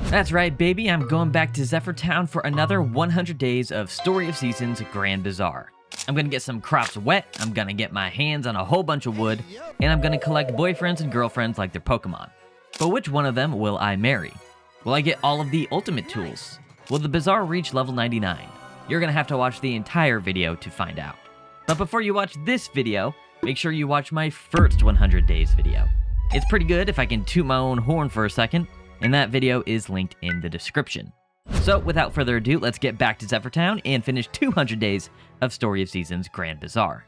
That's right, baby, I'm going back to Zephyr Town for another 100 days of Story of Seasons Grand Bazaar. I'm gonna get some crops wet, I'm gonna get my hands on a whole bunch of wood, and I'm gonna collect boyfriends and girlfriends like their Pokemon. But which one of them will I marry? Will I get all of the ultimate tools? Will the bazaar reach level 99? You're gonna have to watch the entire video to find out. But before you watch this video, make sure you watch my first 100 days video. It's pretty good if I can toot my own horn for a second, and that video is linked in the description. So without further ado, let's get back to Zephyr Town and finish 200 days of Story of Seasons Grand Bazaar.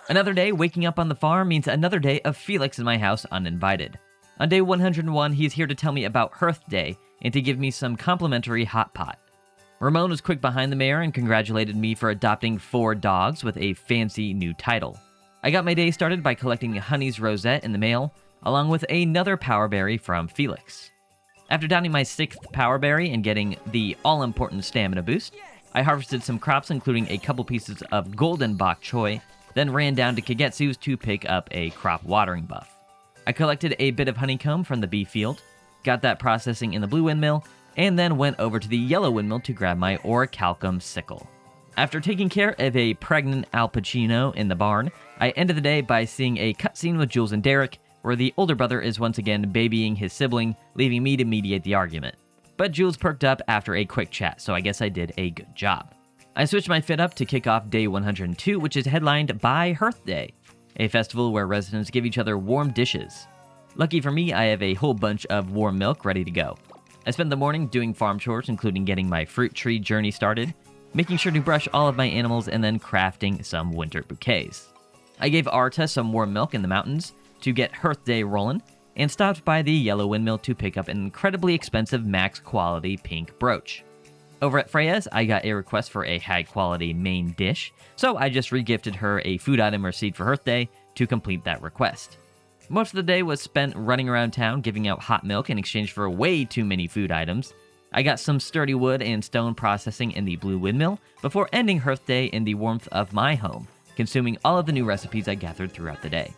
Another day waking up on the farm means another day of Felix in my house uninvited. On day 101, he's here to tell me about Hearth Day and to give me some complimentary hot pot. Ramon was quick behind the mayor and congratulated me for adopting 4 dogs with a fancy new title. I got my day started by collecting Honey's Rosette in the mail, along with another Power Berry from Felix. After downing my 6th Power Berry and getting the all-important stamina boost, I harvested some crops including a couple pieces of golden bok choy, then ran down to Kagetsu's to pick up a crop watering buff. I collected a bit of honeycomb from the bee field, got that processing in the blue windmill, and then went over to the yellow windmill to grab my orichalcum sickle. After taking care of a pregnant Al Pacino in the barn, I ended the day by seeing a cutscene with Jules and Derek, where the older brother is once again babying his sibling, leaving me to mediate the argument. But Jules perked up after a quick chat, so I guess I did a good job. I switched my fit up to kick off day 102, which is headlined by Hearth Day, a festival where residents give each other warm dishes. Lucky for me, I have a whole bunch of warm milk ready to go. I spent the morning doing farm chores, including getting my fruit tree journey started, making sure to brush all of my animals, and then crafting some winter bouquets. I gave Arta some warm milk in the mountains to get Hearth Day rolling, and stopped by the yellow windmill to pick up an incredibly expensive max quality pink brooch. Over at Freya's, I got a request for a high quality main dish, so I just regifted her a food item receipt for Hearth Day to complete that request. Most of the day was spent running around town giving out hot milk in exchange for way too many food items. I got some sturdy wood and stone processing in the blue windmill before ending Hearth Day in the warmth of my home, consuming all of the new recipes I gathered throughout the day.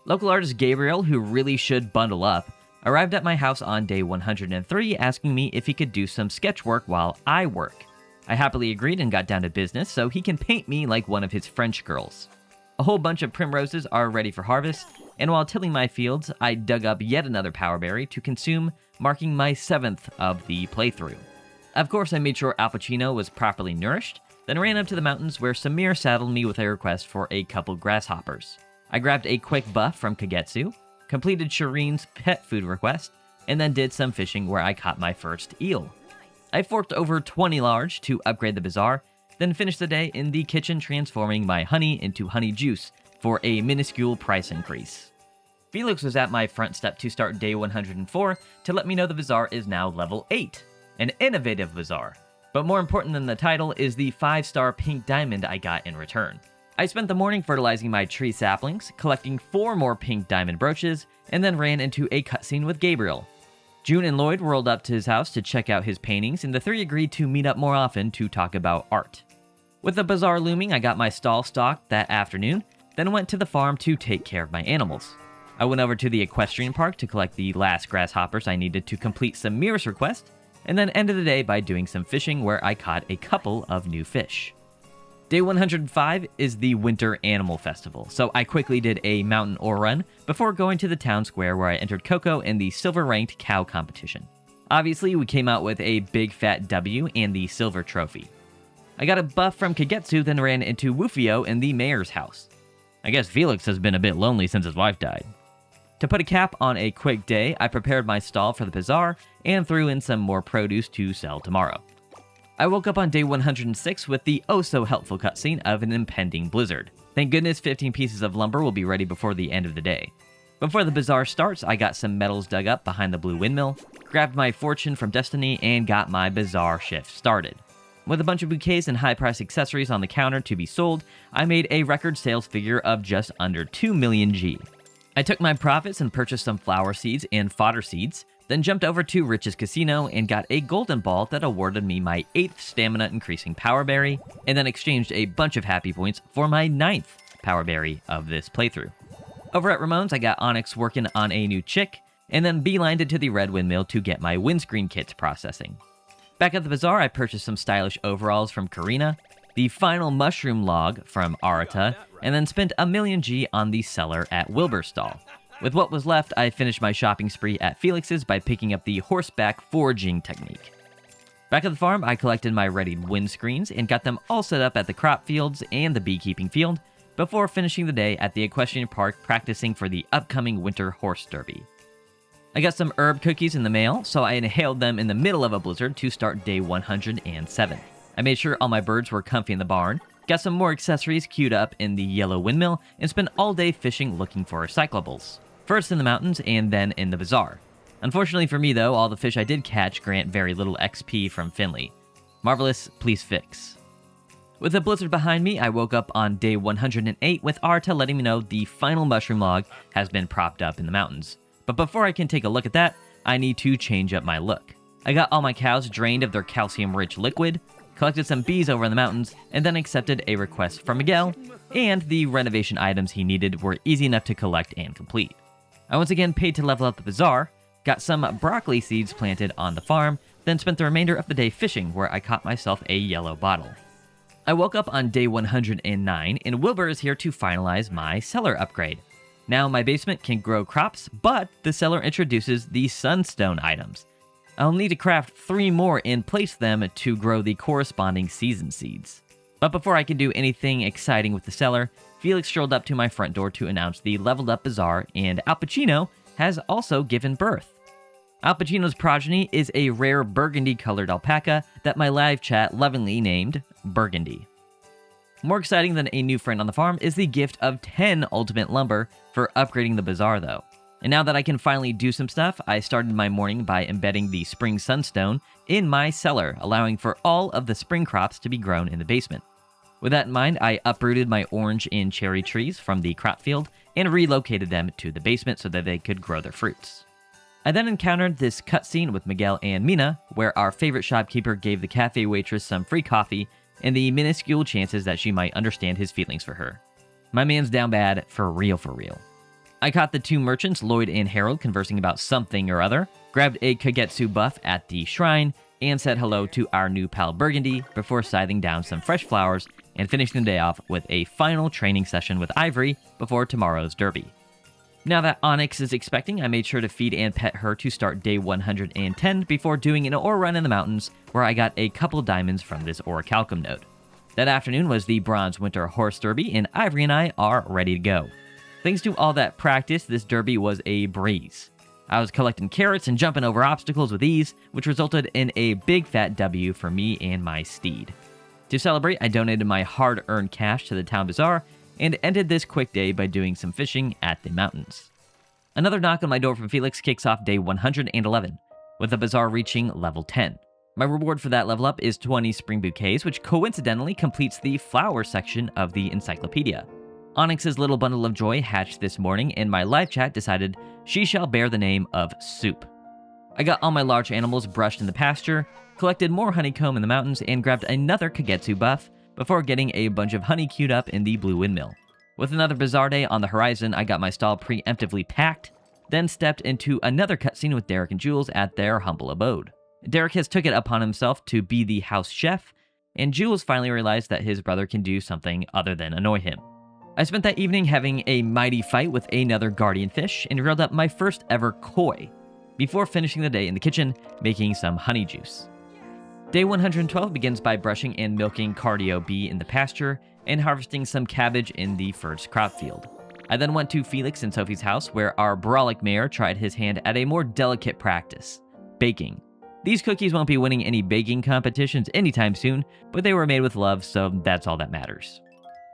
Local artist Gabriel, who really should bundle up, arrived at my house on day 103 asking me if he could do some sketch work while I work. I happily agreed and got down to business so he can paint me like one of his French girls. A whole bunch of primroses are ready for harvest, and while tilling my fields, I dug up yet another Power Berry to consume, marking my 7th of the playthrough. Of course, I made sure Al Pacino was properly nourished, then ran up to the mountains where Samir saddled me with a request for a couple grasshoppers. I grabbed a quick buff from Kagetsu, completed Shireen's pet food request, and then did some fishing where I caught my first eel. I forked over 20 large to upgrade the bazaar, then finished the day in the kitchen transforming my honey into honey juice for a minuscule price increase. Felix was at my front step to start day 104 to let me know the bazaar is now level 8, an innovative bazaar. But more important than the title is the 5-star pink diamond I got in return. I spent the morning fertilizing my tree saplings, collecting 4 more pink diamond brooches, and then ran into a cutscene with Gabriel. June and Lloyd rolled up to his house to check out his paintings, and the 3 agreed to meet up more often to talk about art. With the bazaar looming, I got my stall stocked that afternoon, then went to the farm to take care of my animals. I went over to the equestrian park to collect the last grasshoppers I needed to complete Samir's request, and then ended the day by doing some fishing where I caught a couple of new fish. Day 105 is the Winter Animal Festival, so I quickly did a mountain ore run before going to the town square where I entered Coco in the silver-ranked cow competition. Obviously, we came out with a big fat W and the silver trophy. I got a buff from Kagetsu, then ran into 𝗆𝘀 in the mayor's house. I guess Felix has been a bit lonely since his wife died. To put a cap on a quick day, I prepared my stall for the bazaar and threw in some more produce to sell tomorrow. I woke up on day 106 with the oh-so-helpful cutscene of an impending blizzard. Thank goodness 15 pieces of lumber will be ready before the end of the day. Before the bazaar starts, I got some metals dug up behind the blue windmill, grabbed my fortune from Destiny, and got my bazaar shift started. With a bunch of bouquets and high-priced accessories on the counter to be sold, I made a record sales figure of just under 2 million G. I took my profits and purchased some flower seeds and fodder seeds, then jumped over to Rich's Casino and got a golden ball that awarded me my 8th stamina increasing Power Berry, and then exchanged a bunch of happy points for my 9th Power Berry of this playthrough. Over at Ramon's, I got Onyx working on a new chick, and then beelined it to the red windmill to get my windscreen kits processing. Back at the bazaar, I purchased some stylish overalls from Karina, the final mushroom log from Arata, and then spent a million G on the cellar at Wilbur's stall. With what was left, I finished my shopping spree at Felix's by picking up the horseback foraging technique. Back at the farm, I collected my readied windscreens and got them all set up at the crop fields and the beekeeping field before finishing the day at the equestrian park practicing for the upcoming winter horse derby. I got some herb cookies in the mail, so I inhaled them in the middle of a blizzard to start day 107. I made sure all my birds were comfy in the barn, got some more accessories queued up in the yellow windmill, and spent all day fishing looking for recyclables. First in the mountains and then in the bazaar. Unfortunately for me though, all the fish I did catch grant very little XP from Finley. Marvelous, please fix. With the blizzard behind me, I woke up on day 108 with Arta letting me know the final mushroom log has been propped up in the mountains. But before I can take a look at that, I need to change up my look. I got all my cows drained of their calcium-rich liquid, collected some bees over in the mountains, and then accepted a request from Miguel, and the renovation items he needed were easy enough to collect and complete. I once again paid to level up the bazaar, got some broccoli seeds planted on the farm, then spent the remainder of the day fishing where I caught myself a yellow bottle. I woke up on day 109 and Wilbur is here to finalize my cellar upgrade. Now my basement can grow crops, but the cellar introduces the sunstone items. I'll need to craft 3 more and place them to grow the corresponding season seeds. But before I can do anything exciting with the cellar, Felix strolled up to my front door to announce the leveled up bazaar, and Al Pacino has also given birth. Al Pacino's progeny is a rare burgundy-colored alpaca that my live chat lovingly named Burgundy. More exciting than a new friend on the farm is the gift of 10 ultimate lumber for upgrading the bazaar though. And now that I can finally do some stuff, I started my morning by embedding the spring sunstone in my cellar, allowing for all of the spring crops to be grown in the basement. With that in mind, I uprooted my orange and cherry trees from the crop field and relocated them to the basement so that they could grow their fruits. I then encountered this cutscene with Miguel and Mina, where our favorite shopkeeper gave the cafe waitress some free coffee and the minuscule chances that she might understand his feelings for her. My man's down bad, for real for real. I caught the 2 merchants, Lloyd and Harold, conversing about something or other, grabbed a Kagetsu buff at the shrine, and said hello to our new pal Burgundy before scything down some fresh flowers and finishing the day off with a final training session with Ivory before tomorrow's derby. Now that Onyx is expecting, I made sure to feed and pet her to start day 110 before doing an ore run in the mountains where I got a couple diamonds from this orichalcum node. That afternoon was the Bronze Winter Horse Derby, and Ivory and I are ready to go. Thanks to all that practice, this derby was a breeze. I was collecting carrots and jumping over obstacles with ease, which resulted in a big fat W for me and my steed. To celebrate, I donated my hard-earned cash to the town bazaar and ended this quick day by doing some fishing at the mountains. Another knock on my door from Felix kicks off day 111, with the bazaar reaching level 10. My reward for that level up is 20 spring bouquets, which coincidentally completes the flower section of the encyclopedia. Onyx's little bundle of joy hatched this morning, and my live chat decided she shall bear the name of Soup. I got all my large animals brushed in the pasture, collected more honeycomb in the mountains, and grabbed another Kagetsu buff before getting a bunch of honey queued up in the blue windmill. With another bazaar day on the horizon, I got my stall preemptively packed, then stepped into another cutscene with Derek and Jules at their humble abode. Derek has took it upon himself to be the house chef, and Jules finally realized that his brother can do something other than annoy him. I spent that evening having a mighty fight with another guardian fish and reeled up my first ever koi, before finishing the day in the kitchen making some honey juice. Day 112 begins by brushing and milking Cardio B in the pasture and harvesting some cabbage in the first crop field. I then went to Felix and Sophie's house where our brolic mayor tried his hand at a more delicate practice, baking. These cookies won't be winning any baking competitions anytime soon, but they were made with love, so that's all that matters.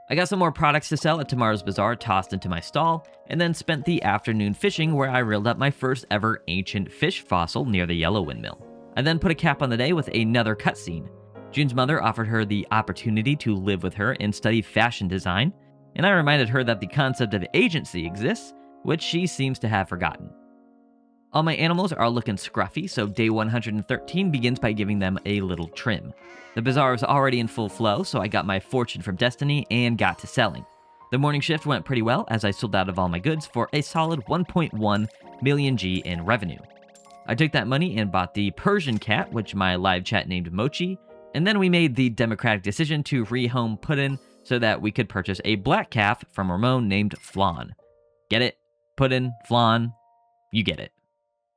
I got some more products to sell at tomorrow's bazaar tossed into my stall, and then spent the afternoon fishing where I reeled up my first ever ancient fish fossil near the yellow windmill. I then put a cap on the day with another cutscene. June's mother offered her the opportunity to live with her and study fashion design, and I reminded her that the concept of agency exists, which she seems to have forgotten. All my animals are looking scruffy, so day 113 begins by giving them a little trim. The bazaar was already in full flow, so I got my fortune from Destiny and got to selling. The morning shift went pretty well as I sold out of all my goods for a solid 1.1 million G in revenue. I took that money and bought the Persian cat, which my live chat named Mochi, and then we made the democratic decision to rehome Puddin so that we could purchase a black calf from Ramon named Flan. Get it? Puddin, Flan, you get it.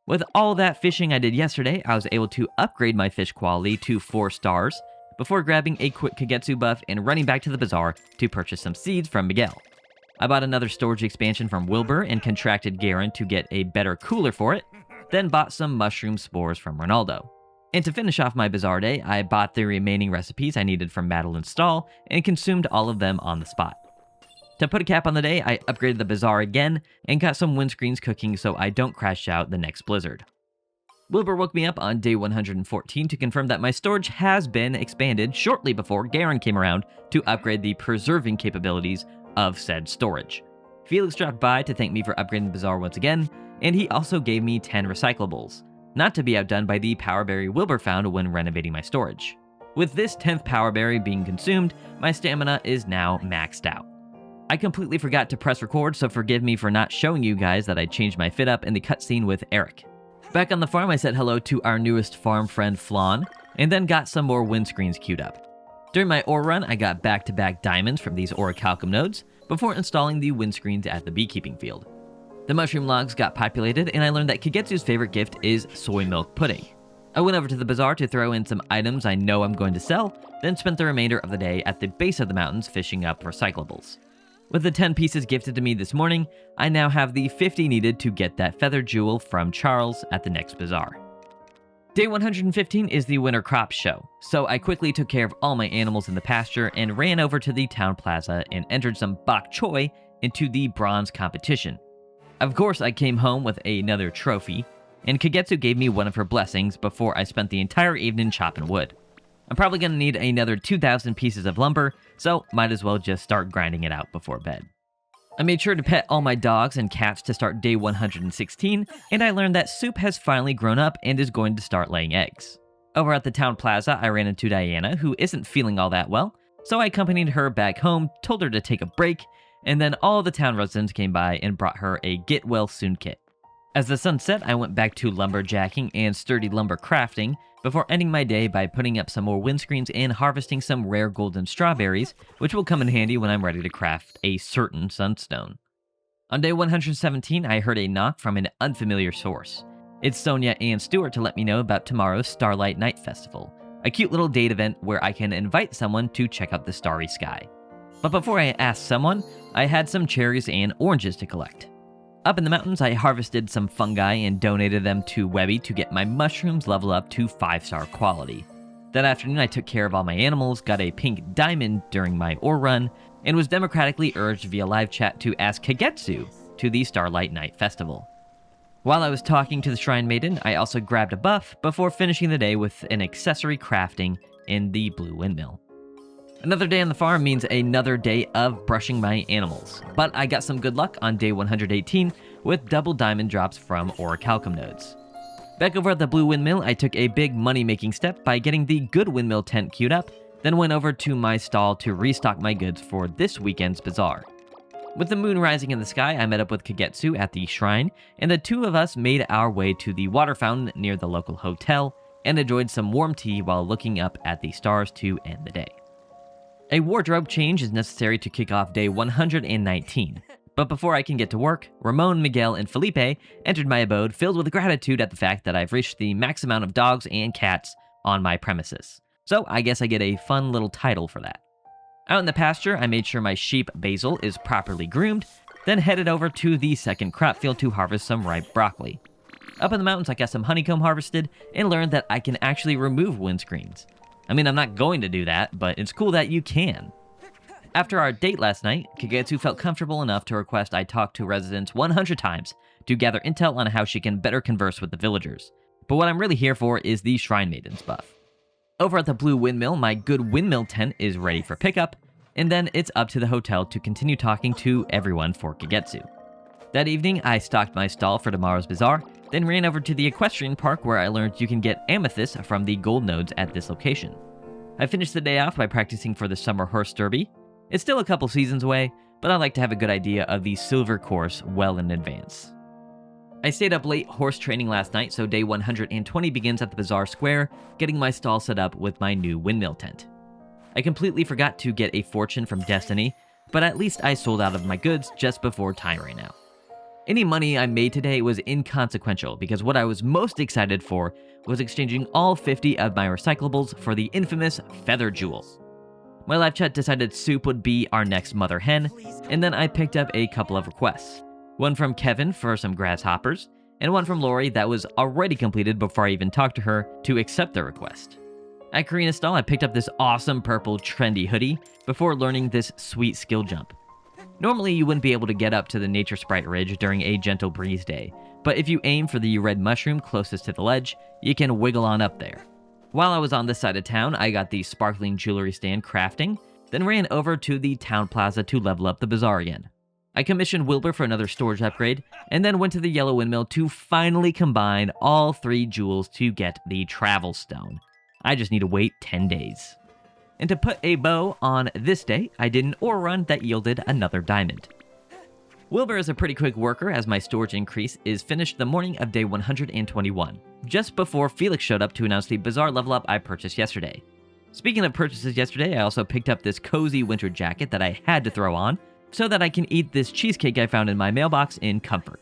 With all that fishing I did yesterday, I was able to upgrade my fish quality to 4 stars before grabbing a quick Kagetsu buff and running back to the bazaar to purchase some seeds from Miguel. I bought another storage expansion from Wilbur and contracted Garen to get a better cooler for it, then bought some mushroom spores from Ronaldo. And to finish off my bazaar day, I bought the remaining recipes I needed from Madeline's stall and consumed all of them on the spot. To put a cap on the day, I upgraded the bazaar again and got some windscreens cooking so I don't crash out the next blizzard. Wilbur woke me up on day 114 to confirm that my storage has been expanded shortly before Garen came around to upgrade the preserving capabilities of said storage. Felix dropped by to thank me for upgrading the bazaar once again, and he also gave me 10 recyclables, not to be outdone by the power berry Wilbur found when renovating my storage. With this 10th power berry being consumed, my stamina is now maxed out. I completely forgot to press record, so forgive me for not showing you guys that I changed my fit up in the cutscene with Eric. Back on the farm, I said hello to our newest farm friend Flan, and then got some more windscreens queued up. During my ore run, I got back-to-back diamonds from these orichalcum nodes before installing the windscreens at the beekeeping field. The mushroom logs got populated, and I learned that Kagetsu's favorite gift is soy milk pudding. I went over to the bazaar to throw in some items I know I'm going to sell, then spent the remainder of the day at the base of the mountains fishing up recyclables. With the 10 pieces gifted to me this morning, I now have the 50 needed to get that feather jewel from Charles at the next bazaar. Day 115 is the winter crop show, so I quickly took care of all my animals in the pasture and ran over to the town plaza and entered some bok choy into the bronze competition. Of course, I came home with another trophy, and Kagetsu gave me one of her blessings before I spent the entire evening chopping wood. I'm probably going to need another 2,000 pieces of lumber, so might as well just start grinding it out before bed. I made sure to pet all my dogs and cats to start day 116, and I learned that Soup has finally grown up and is going to start laying eggs. Over at the town plaza, I ran into Diana, who isn't feeling all that well, so I accompanied her back home, told her to take a break, and then all the town residents came by and brought her a get well soon kit. As the sun set, I went back to lumberjacking and sturdy lumber crafting, before ending my day by putting up some more windscreens and harvesting some rare golden strawberries, which will come in handy when I'm ready to craft a certain sunstone. On day 117, I heard a knock from an unfamiliar source. It's Sonia and Stuart to let me know about tomorrow's Starlight Night Festival, a cute little date event where I can invite someone to check out the starry sky. But before I asked someone, I had some cherries and oranges to collect. Up in the mountains, I harvested some fungi and donated them to Webby to get my mushrooms level up to 5-star quality. That afternoon, I took care of all my animals, got a pink diamond during my ore run, and was democratically urged via live chat to ask Kagetsu to the Starlight Night Festival. While I was talking to the Shrine Maiden, I also grabbed a buff before finishing the day with an accessory crafting in the Blue Windmill. Another day on the farm means another day of brushing my animals, but I got some good luck on day 118 with double diamond drops from orichalcum nodes. Back over at the Blue Windmill, I took a big money-making step by getting the Good Windmill tent queued up, then went over to my stall to restock my goods for this weekend's bazaar. With the moon rising in the sky, I met up with Kagetsu at the shrine, and the two of us made our way to the water fountain near the local hotel and enjoyed some warm tea while looking up at the stars to end the day. A wardrobe change is necessary to kick off day 119, but before I can get to work, Ramon, Miguel, and Felipe entered my abode filled with gratitude at the fact that I've reached the max amount of dogs and cats on my premises. So I guess I get a fun little title for that. Out in the pasture, I made sure my sheep Basil is properly groomed, then headed over to the second crop field to harvest some ripe broccoli. Up in the mountains, I got some honeycomb harvested and learned that I can actually remove windscreens. I mean, I'm not going to do that, but it's cool that you can. After our date last night, Kagetsu felt comfortable enough to request I talk to residents 100 times to gather intel on how she can better converse with the villagers. But what I'm really here for is the Shrine Maiden's buff. Over at the Blue Windmill, my Good Windmill tent is ready for pickup, and then it's up to the hotel to continue talking to everyone for Kagetsu. That evening, I stocked my stall for tomorrow's bazaar, then ran over to the equestrian park where I learned you can get amethyst from the gold nodes at this location. I finished the day off by practicing for the summer horse derby. It's still a couple seasons away, but I like to have a good idea of the silver course well in advance. I stayed up late horse training last night, so day 120 begins at the Bazaar Square, getting my stall set up with my new windmill tent. I completely forgot to get a fortune from Destiny, but at least I sold out of my goods just before time ran out. Any money I made today was inconsequential because what I was most excited for was exchanging all 50 of my recyclables for the infamous feather jewels. My live chat decided Soup would be our next mother hen, and then I picked up a couple of requests. One from Kevin for some grasshoppers, and one from Lori that was already completed before I even talked to her to accept the request. At Karina's stall, I picked up this awesome purple trendy hoodie before learning this sweet skill jump. Normally, you wouldn't be able to get up to the Nature Sprite Ridge during a gentle breeze day, but if you aim for the red mushroom closest to the ledge, you can wiggle on up there. While I was on this side of town, I got the sparkling jewelry stand crafting, then ran over to the town plaza to level up the bazaar again. I commissioned Wilbur for another storage upgrade, and then went to the yellow windmill to finally combine all 3 jewels to get the travel stone. I just need to wait 10 days. And to put a bow on this day, I did an ore run that yielded another diamond. Wilbur is a pretty quick worker as my storage increase is finished the morning of day 121, just before Felix showed up to announce the bazaar level up I purchased yesterday. Speaking of purchases yesterday, I also picked up this cozy winter jacket that I had to throw on so that I can eat this cheesecake I found in my mailbox in comfort.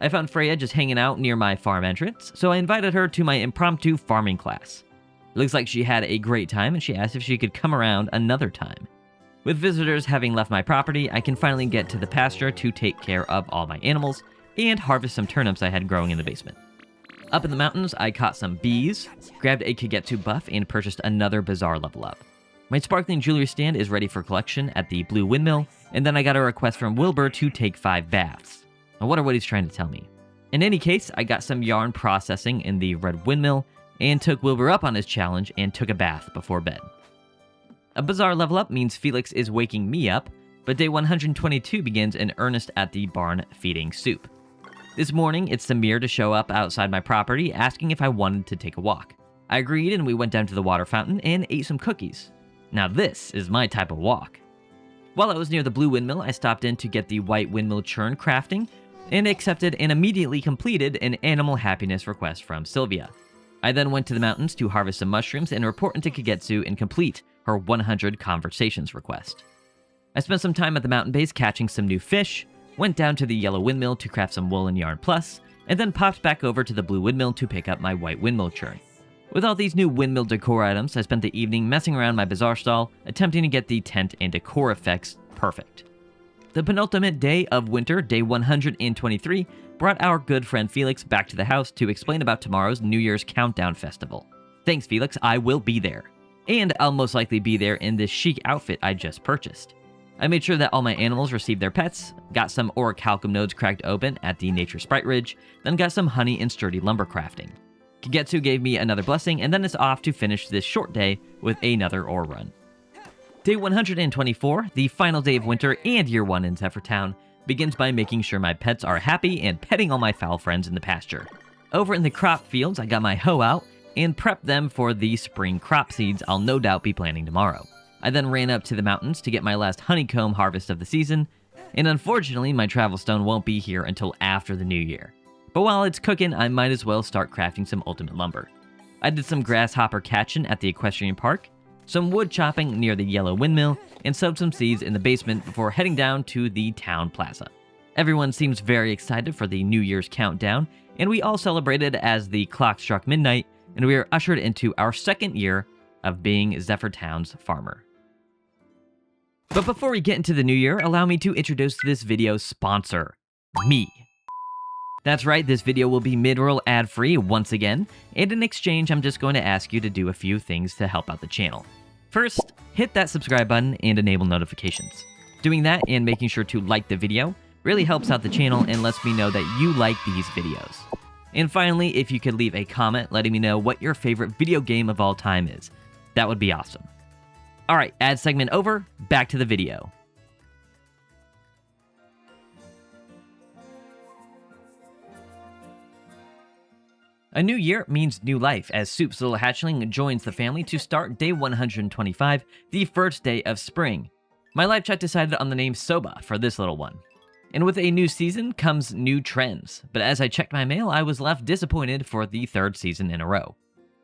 I found Freya just hanging out near my farm entrance, so I invited her to my impromptu farming class. It looks like she had a great time and she asked if she could come around another time. With visitors having left my property, I can finally get to the pasture to take care of all my animals and harvest some turnips I had growing in the basement. Up in the mountains, I caught some bees, grabbed a 𝘂𝘂𝗃𝗃 buff, and purchased another bazaar level up. My sparkling jewelry stand is ready for collection at the blue windmill, and then I got a request from Wilbur to take 5 baths. I wonder what he's trying to tell me. In any case, I got some yarn processing in the red windmill, and took Wilbur up on his challenge and took a bath before bed. A bazaar level up means Felix is waking me up, but day 122 begins in earnest at the barn feeding Soup. This morning, it's Samir to show up outside my property asking if I wanted to take a walk. I agreed and we went down to the water fountain and ate some cookies. Now this is my type of walk. While I was near the blue windmill, I stopped in to get the white windmill churn crafting and accepted and immediately completed an animal happiness request from Sylvia. I then went to the mountains to harvest some mushrooms and report into 𝘂𝘂𝘃 and complete her 100 conversations request. I spent some time at the mountain base catching some new fish, went down to the yellow windmill to craft some wool and yarn plus, and then popped back over to the blue windmill to pick up my white windmill churn. With all these new windmill decor items, I spent the evening messing around my bazaar stall, attempting to get the tent and decor effects perfect. The penultimate day of winter, day 123, brought our good friend Felix back to the house to explain about tomorrow's New Year's Countdown Festival. Thanks, Felix, I will be there. And I'll most likely be there in this chic outfit I just purchased. I made sure that all my animals received their pets, got some orichalcum nodes cracked open at the Nature Sprite Ridge, then got some honey and sturdy lumber crafting. 𝘂𝘂𝘃 gave me another blessing, and then it's off to finish this short day with another ore run. Day 124, the final day of winter and year 1 in Zephyrtown, begins by making sure my pets are happy and petting all my fowl friends in the pasture. Over in the crop fields, I got my hoe out and prepped them for the spring crop seeds I'll no doubt be planting tomorrow. I then ran up to the mountains to get my last honeycomb harvest of the season, and unfortunately my travel stone won't be here until after the new year. But while it's cooking, I might as well start crafting some ultimate lumber. I did some grasshopper catching at the equestrian park, some wood chopping near the yellow windmill, and sowed some seeds in the basement before heading down to the town plaza. Everyone seems very excited for the New Year's countdown, and we all celebrated as the clock struck midnight, and we are ushered into our 2nd year of being Zephyrtown's farmer. But before we get into the new year, allow me to introduce this video's sponsor, me. That's right, this video will be mid-roll ad-free once again, and in exchange, I'm just going to ask you to do a few things to help out the channel. First, hit that subscribe button and enable notifications. Doing that and making sure to like the video really helps out the channel and lets me know that you like these videos. And finally, if you could leave a comment letting me know what your favorite video game of all time is, that would be awesome. Alright, ad segment over, back to the video. A new year means new life, as Soup's little hatchling joins the family to start day 125, the first day of spring. My live chat decided on the name Soba for this little one. And with a new season comes new trends, but as I checked my mail, I was left disappointed for the third season in a row.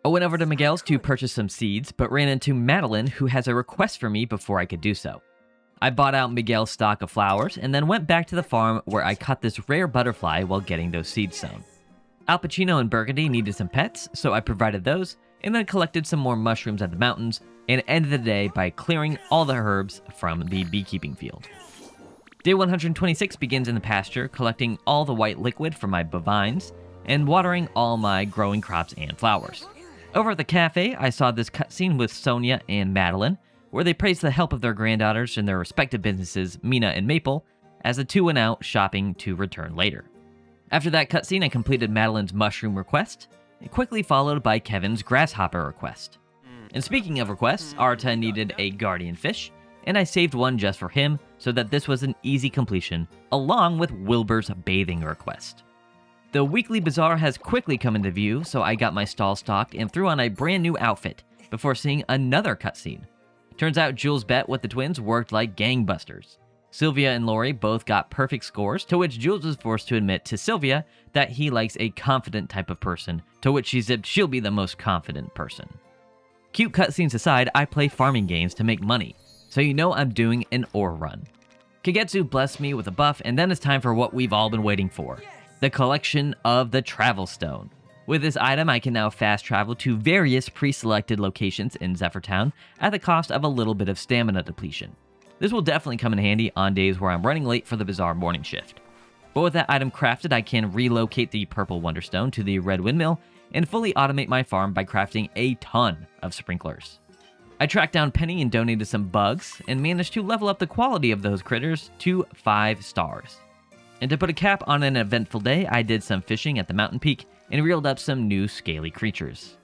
I went over to Miguel's to purchase some seeds, but ran into Madeline, who has a request for me before I could do so. I bought out Miguel's stock of flowers, and then went back to the farm where I caught this rare butterfly while getting those seeds sown. Al Pacino and Burgundy needed some pets, so I provided those, and then collected some more mushrooms at the mountains, and ended the day by clearing all the herbs from the beekeeping field. Day 126 begins in the pasture, collecting all the white liquid from my bovines, and watering all my growing crops and flowers. Over at the cafe, I saw this cutscene with Sonia and Madeline, where they praised the help of their granddaughters in their respective businesses, Mina and Maple, as the two went out shopping to return later. After that cutscene, I completed Madeline's mushroom request, quickly followed by Kevin's grasshopper request. And speaking of requests, Arta needed a guardian fish, and I saved one just for him, so that this was an easy completion, along with Wilbur's bathing request. The weekly bazaar has quickly come into view, so I got my stall stocked and threw on a brand new outfit, before seeing another cutscene. Turns out Jules' bet with the twins worked like gangbusters. Sylvia and Lori both got perfect scores, to which Jules was forced to admit to Sylvia that he likes a confident type of person, to which she zipped she'll be the most confident person. Cute cutscenes aside, I play farming games to make money, so you know I'm doing an ore run. Kagetsu blessed me with a buff, and then it's time for what we've all been waiting for, the collection of the Travel Stone. With this item, I can now fast travel to various pre-selected locations in Zephyrtown at the cost of a little bit of stamina depletion. This will definitely come in handy on days where I'm running late for the Bazaar morning shift. But with that item crafted, I can relocate the Purple Wonderstone to the Red Windmill and fully automate my farm by crafting a ton of sprinklers. I tracked down Penny and donated some bugs, and managed to level up the quality of those critters to 5 stars. And to put a cap on an eventful day, I did some fishing at the mountain peak and reeled up some new scaly creatures.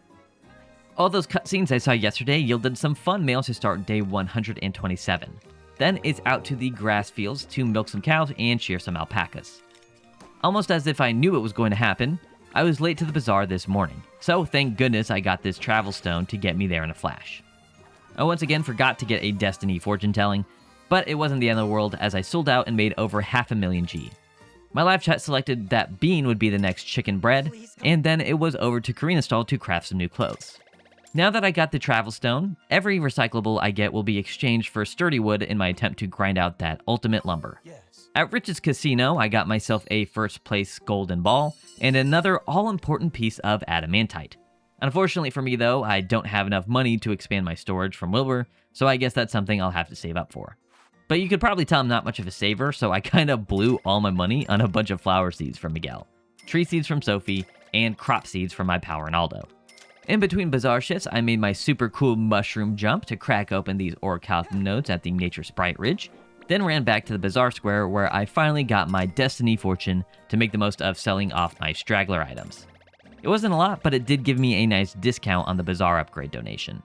All those cutscenes I saw yesterday yielded some fun mail to start day 127. Then it's out to the grass fields to milk some cows and shear some alpacas. Almost as if I knew it was going to happen, I was late to the bazaar this morning, so thank goodness I got this travel stone to get me there in a flash. I once again forgot to get a Destiny fortune telling, but it wasn't the end of the world as I sold out and made over 500,000 G. My live chat selected that Bean would be the next chicken bread, and then it was over to Karina's stall to craft some new clothes. Now that I got the travel stone, every recyclable I get will be exchanged for sturdy wood in my attempt to grind out that ultimate lumber. At Rich's Casino, I got myself a first place golden ball, and another all-important piece of adamantite. Unfortunately for me though, I don't have enough money to expand my storage from Wilbur, so I guess that's something I'll have to save up for. But you could probably tell I'm not much of a saver, so I kinda blew all my money on a bunch of flower seeds from Miguel, tree seeds from Sophie, and crop seeds from my pal Ronaldo. In between bazaar shifts, I made my super cool mushroom jump to crack open these orichalcum nodes at the Nature Sprite Ridge, then ran back to the bazaar square where I finally got my Destiny fortune to make the most of selling off my straggler items. It wasn't a lot, but it did give me a nice discount on the bazaar upgrade donation.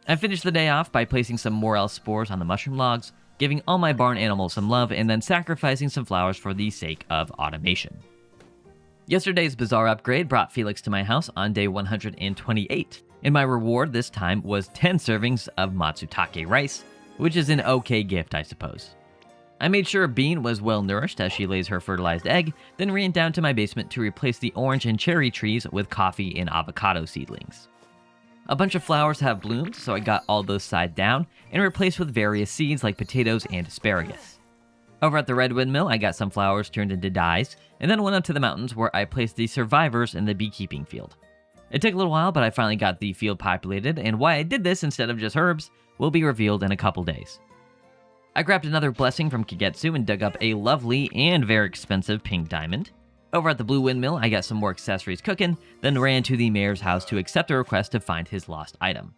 I finished the day off by placing some morel spores on the mushroom logs, giving all my barn animals some love, and then sacrificing some flowers for the sake of automation. Yesterday's bazaar upgrade brought Felix to my house on day 128, and my reward this time was 10 servings of matsutake rice, which is an okay gift, I suppose. I made sure Bean was well nourished as she lays her fertilized egg, then ran down to my basement to replace the orange and cherry trees with coffee and avocado seedlings. A bunch of flowers have bloomed, so I got all those side down and replaced with various seeds like potatoes and asparagus. Over at the Red Windmill, I got some flowers turned into dyes, and then went up to the mountains where I placed the survivors in the beekeeping field. It took a little while, but I finally got the field populated, and why I did this instead of just herbs will be revealed in a couple days. I grabbed another blessing from Kagetsu and dug up a lovely and very expensive pink diamond. Over at the Blue Windmill, I got some more accessories cooking, then ran to the mayor's house to accept a request to find his lost item.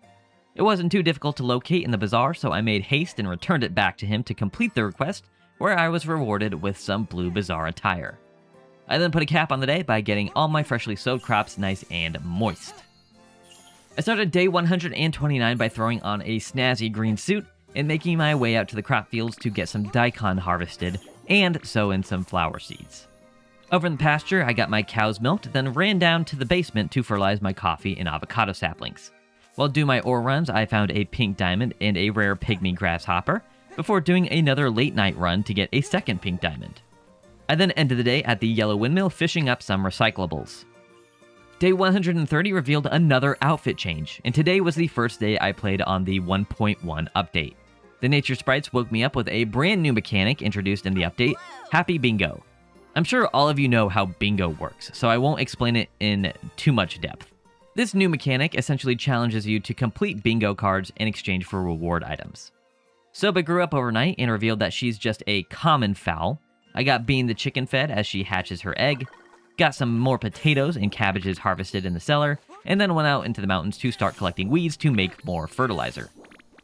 It wasn't too difficult to locate in the bazaar, so I made haste and returned it back to him to complete the request, where I was rewarded with some blue bazaar attire. I then put a cap on the day by getting all my freshly sowed crops nice and moist. I started day 129 by throwing on a snazzy green suit and making my way out to the crop fields to get some daikon harvested and sow in some flower seeds. Over in the pasture, I got my cows milked, then ran down to the basement to fertilize my coffee and avocado saplings. While doing my ore runs, I found a pink diamond and a rare pygmy grasshopper, before doing another late night run to get a second pink diamond. I then ended the day at the yellow windmill fishing up some recyclables. Day 130 revealed another outfit change, and today was the first day I played on the 1.1 update. The nature sprites woke me up with a brand new mechanic introduced in the update, Happy Bingo. I'm sure all of you know how bingo works, so I won't explain it in too much depth. This new mechanic essentially challenges you to complete bingo cards in exchange for reward items. Soba grew up overnight and revealed that she's just a common fowl. I got Bean the chicken fed as she hatches her egg, got some more potatoes and cabbages harvested in the cellar, and then went out into the mountains to start collecting weeds to make more fertilizer.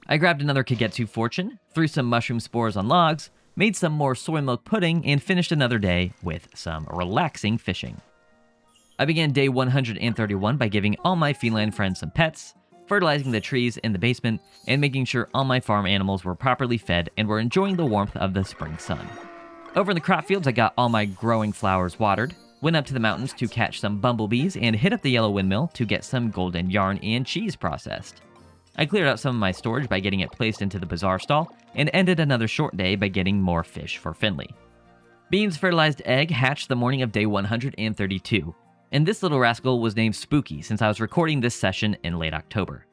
I grabbed another 𝘊𝘂𝘓 fortune, threw some mushroom spores on logs, made some more soy milk pudding, and finished another day with some relaxing fishing. I began day 131 by giving all my feline friends some pets, fertilizing the trees in the basement, and making sure all my farm animals were properly fed and were enjoying the warmth of the spring sun. Over in the crop fields, I got all my growing flowers watered, went up to the mountains to catch some bumblebees, and hit up the yellow windmill to get some golden yarn and cheese processed. I cleared out some of my storage by getting it placed into the bazaar stall, and ended another short day by getting more fish for Finley. Bean's fertilized egg hatched the morning of day 132, and this little rascal was named Spooky since I was recording this session in late October.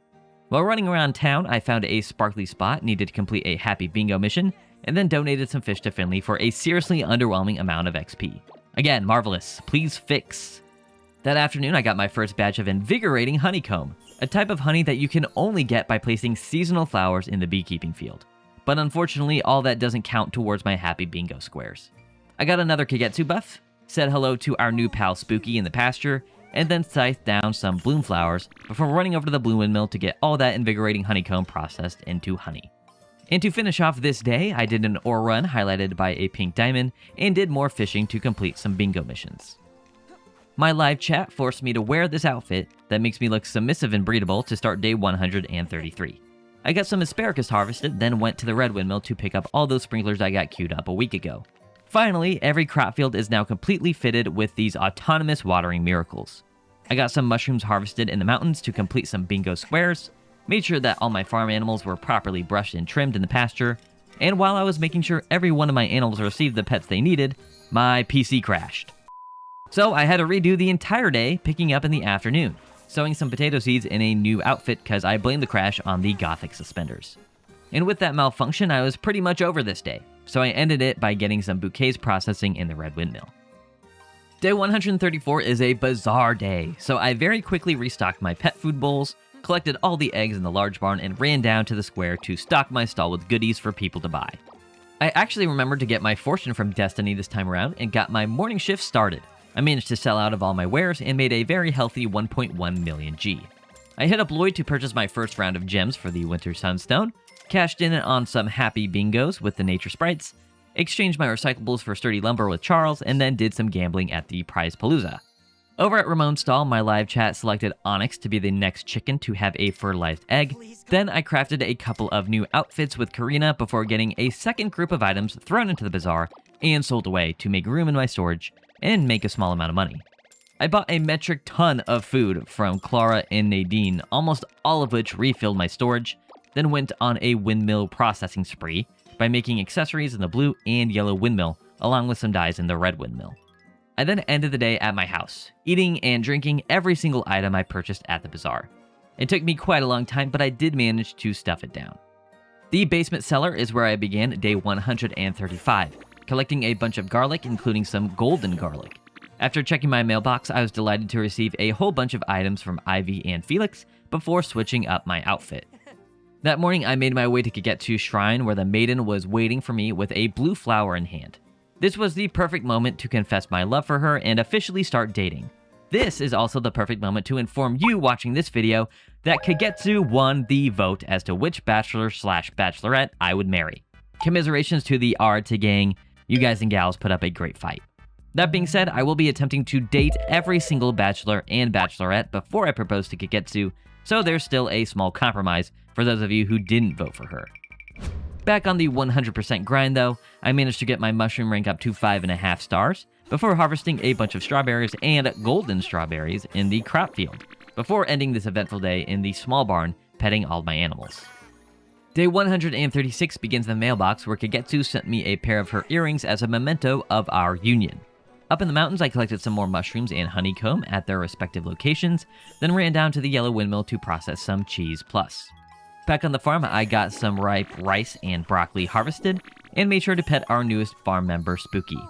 While running around town, I found a sparkly spot, needed to complete a happy bingo mission, and then donated some fish to Finley for a seriously underwhelming amount of XP. Again, marvelous. Please fix. That afternoon, I got my first batch of invigorating honeycomb, a type of honey that you can only get by placing seasonal flowers in the beekeeping field. But unfortunately, all that doesn't count towards my happy bingo squares. I got another Kagetsu buff, said hello to our new pal Spooky in the pasture, and then scythed down some bloom flowers before running over to the blue windmill to get all that invigorating honeycomb processed into honey. And to finish off this day, I did an ore run highlighted by a pink diamond and did more fishing to complete some bingo missions. My live chat forced me to wear this outfit that makes me look submissive and breedable to start day 133. I got some asparagus harvested, then went to the red windmill to pick up all those sprinklers I got queued up a week ago. Finally, every crop field is now completely fitted with these autonomous watering miracles. I got some mushrooms harvested in the mountains to complete some bingo squares, made sure that all my farm animals were properly brushed and trimmed in the pasture, and while I was making sure every one of my animals received the pets they needed, my PC crashed. So I had to redo the entire day, picking up in the afternoon, sowing some potato seeds in a new outfit because I blamed the crash on the Gothic suspenders. And with that malfunction, I was pretty much over this day, so I ended it by getting some bouquets processing in the red windmill. Day 134 is a bazaar day, so I very quickly restocked my pet food bowls, collected all the eggs in the large barn, and ran down to the square to stock my stall with goodies for people to buy. I actually remembered to get my fortune from Destiny this time around and got my morning shift started. I managed to sell out of all my wares and made a very healthy 1.1 million G. I hit up Lloyd to purchase my first round of gems for the Winter Sunstone, cashed in on some happy bingos with the nature sprites, exchanged my recyclables for sturdy lumber with Charles, and then did some gambling at the Prize Palooza. Over at Ramon's stall, my live chat selected Onyx to be the next chicken to have a fertilized egg. Then I crafted a couple of new outfits with Karina before getting a second group of items thrown into the bazaar and sold away to make room in my storage and make a small amount of money. I bought a metric ton of food from Clara and Nadine, almost all of which refilled my storage, then went on a windmill processing spree by making accessories in the blue and yellow windmill, along with some dyes in the red windmill. I then ended the day at my house, eating and drinking every single item I purchased at the bazaar. It took me quite a long time, but I did manage to stuff it down. The basement cellar is where I began day 135, collecting a bunch of garlic, including some golden garlic. After checking my mailbox, I was delighted to receive a whole bunch of items from Ivy and Felix before switching up my outfit. That morning, I made my way to Kagetsu's shrine where the maiden was waiting for me with a blue flower in hand. This was the perfect moment to confess my love for her and officially start dating. This is also the perfect moment to inform you watching this video that Kagetsu won the vote as to which bachelor/bachelorette I would marry. Commiserations to the Arte gang. You guys and gals put up a great fight. That being said, I will be attempting to date every single bachelor and bachelorette before I propose to Kagetsu, so there's still a small compromise for those of you who didn't vote for her. Back on the 100% grind though, I managed to get my mushroom rank up to 5.5 stars before harvesting a bunch of strawberries and golden strawberries in the crop field, before ending this eventful day in the small barn petting all my animals. Day 136 begins in the mailbox where 𝘃𝗀𝗄 sent me a pair of her earrings as a memento of our union. Up in the mountains, I collected some more mushrooms and honeycomb at their respective locations, then ran down to the yellow windmill to process some cheese plus. Back on the farm, I got some ripe rice and broccoli harvested, and made sure to pet our newest farm member, Spooky.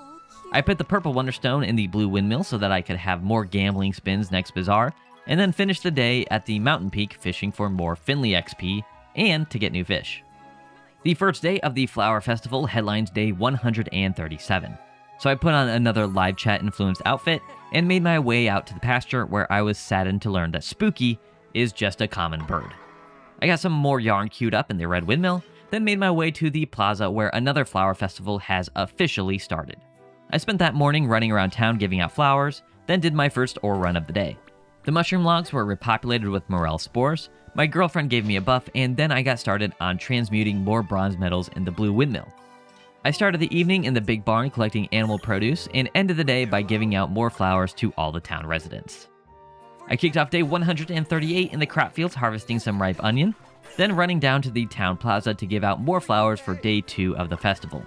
I put the purple wonderstone in the blue windmill so that I could have more gambling spins next bazaar, and then finish the day at the mountain peak fishing for more Finley XP and to get new fish. The first day of the Flower Festival headlines day 137. So I put on another live chat influenced outfit and made my way out to the pasture where I was saddened to learn that Spooky is just a common bird. I got some more yarn queued up in the red windmill, then made my way to the plaza where another flower festival has officially started. I spent that morning running around town giving out flowers, then did my first ore run of the day. The mushroom logs were repopulated with morel spores, my girlfriend gave me a buff, and then I got started on transmuting more bronze metals in the blue windmill. I started the evening in the big barn collecting animal produce and ended the day by giving out more flowers to all the town residents. I kicked off day 138 in the crop fields harvesting some ripe onion, then running down to the town plaza to give out more flowers for day 2 of the festival.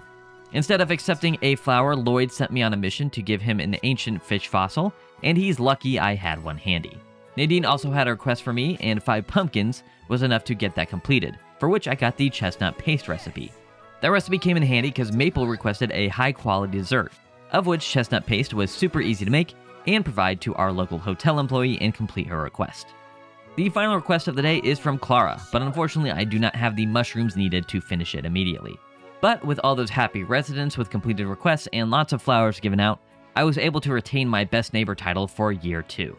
Instead of accepting a flower, Lloyd sent me on a mission to give him an ancient fish fossil, and he's lucky I had one handy. Nadine also had a request for me, and 5 pumpkins was enough to get that completed, for which I got the chestnut paste recipe. That recipe came in handy because Maple requested a high-quality dessert, of which chestnut paste was super easy to make and provide to our local hotel employee and complete her request. The final request of the day is from Clara, but unfortunately I do not have the mushrooms needed to finish it immediately. But with all those happy residents with completed requests and lots of flowers given out, I was able to retain my Best Neighbor title for year 2.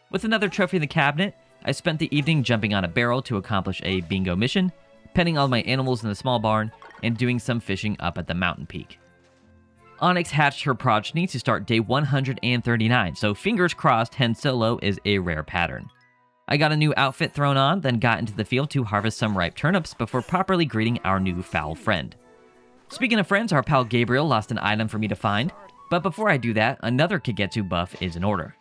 With another trophy in the cabinet, I spent the evening jumping on a barrel to accomplish a bingo mission, petting all my animals in the small barn, and doing some fishing up at the mountain peak. Onyx hatched her progeny to start day 139, so fingers crossed hen solo is a rare pattern. I got a new outfit thrown on, then got into the field to harvest some ripe turnips before properly greeting our new fowl friend. Speaking of friends, our pal Gabriel lost an item for me to find, but before I do that, another 𝘃𝗀𝗄 buff is in order.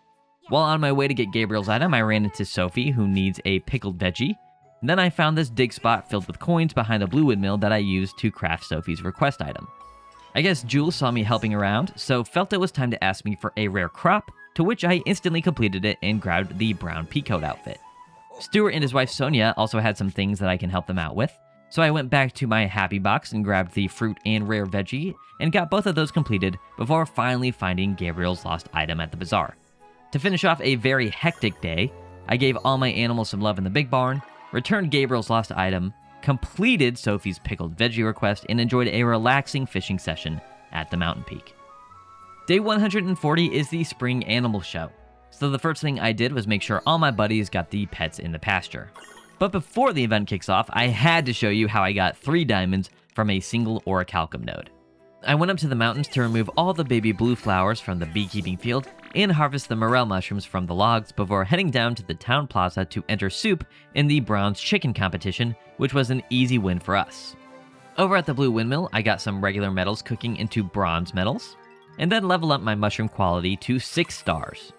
While on my way to get Gabriel's item, I ran into Sophie, who needs a pickled veggie. Then I found this dig spot filled with coins behind the blue windmill that I used to craft Sophie's request item. I guess Jules saw me helping around, so felt it was time to ask me for a rare crop, to which I instantly completed it and grabbed the brown peacoat outfit. Stuart and his wife Sonia also had some things that I can help them out with, so I went back to my happy box and grabbed the fruit and rare veggie and got both of those completed before finally finding Gabriel's lost item at the bazaar. To finish off a very hectic day, I gave all my animals some love in the big barn, returned Gabriel's lost item, completed Sophie's pickled veggie request, and enjoyed a relaxing fishing session at the mountain peak. Day 140 is the spring animal show, so the first thing I did was make sure all my buddies got the pets in the pasture. But before the event kicks off, I had to show you how I got 3 diamonds from a single orichalcum node. I went up to the mountains to remove all the baby blue flowers from the beekeeping field and harvest the morel mushrooms from the logs before heading down to the town plaza to enter soup in the bronze chicken competition, which was an easy win for us. Over at the blue windmill, I got some regular metals cooking into bronze metals, and then level up my mushroom quality to 6 stars.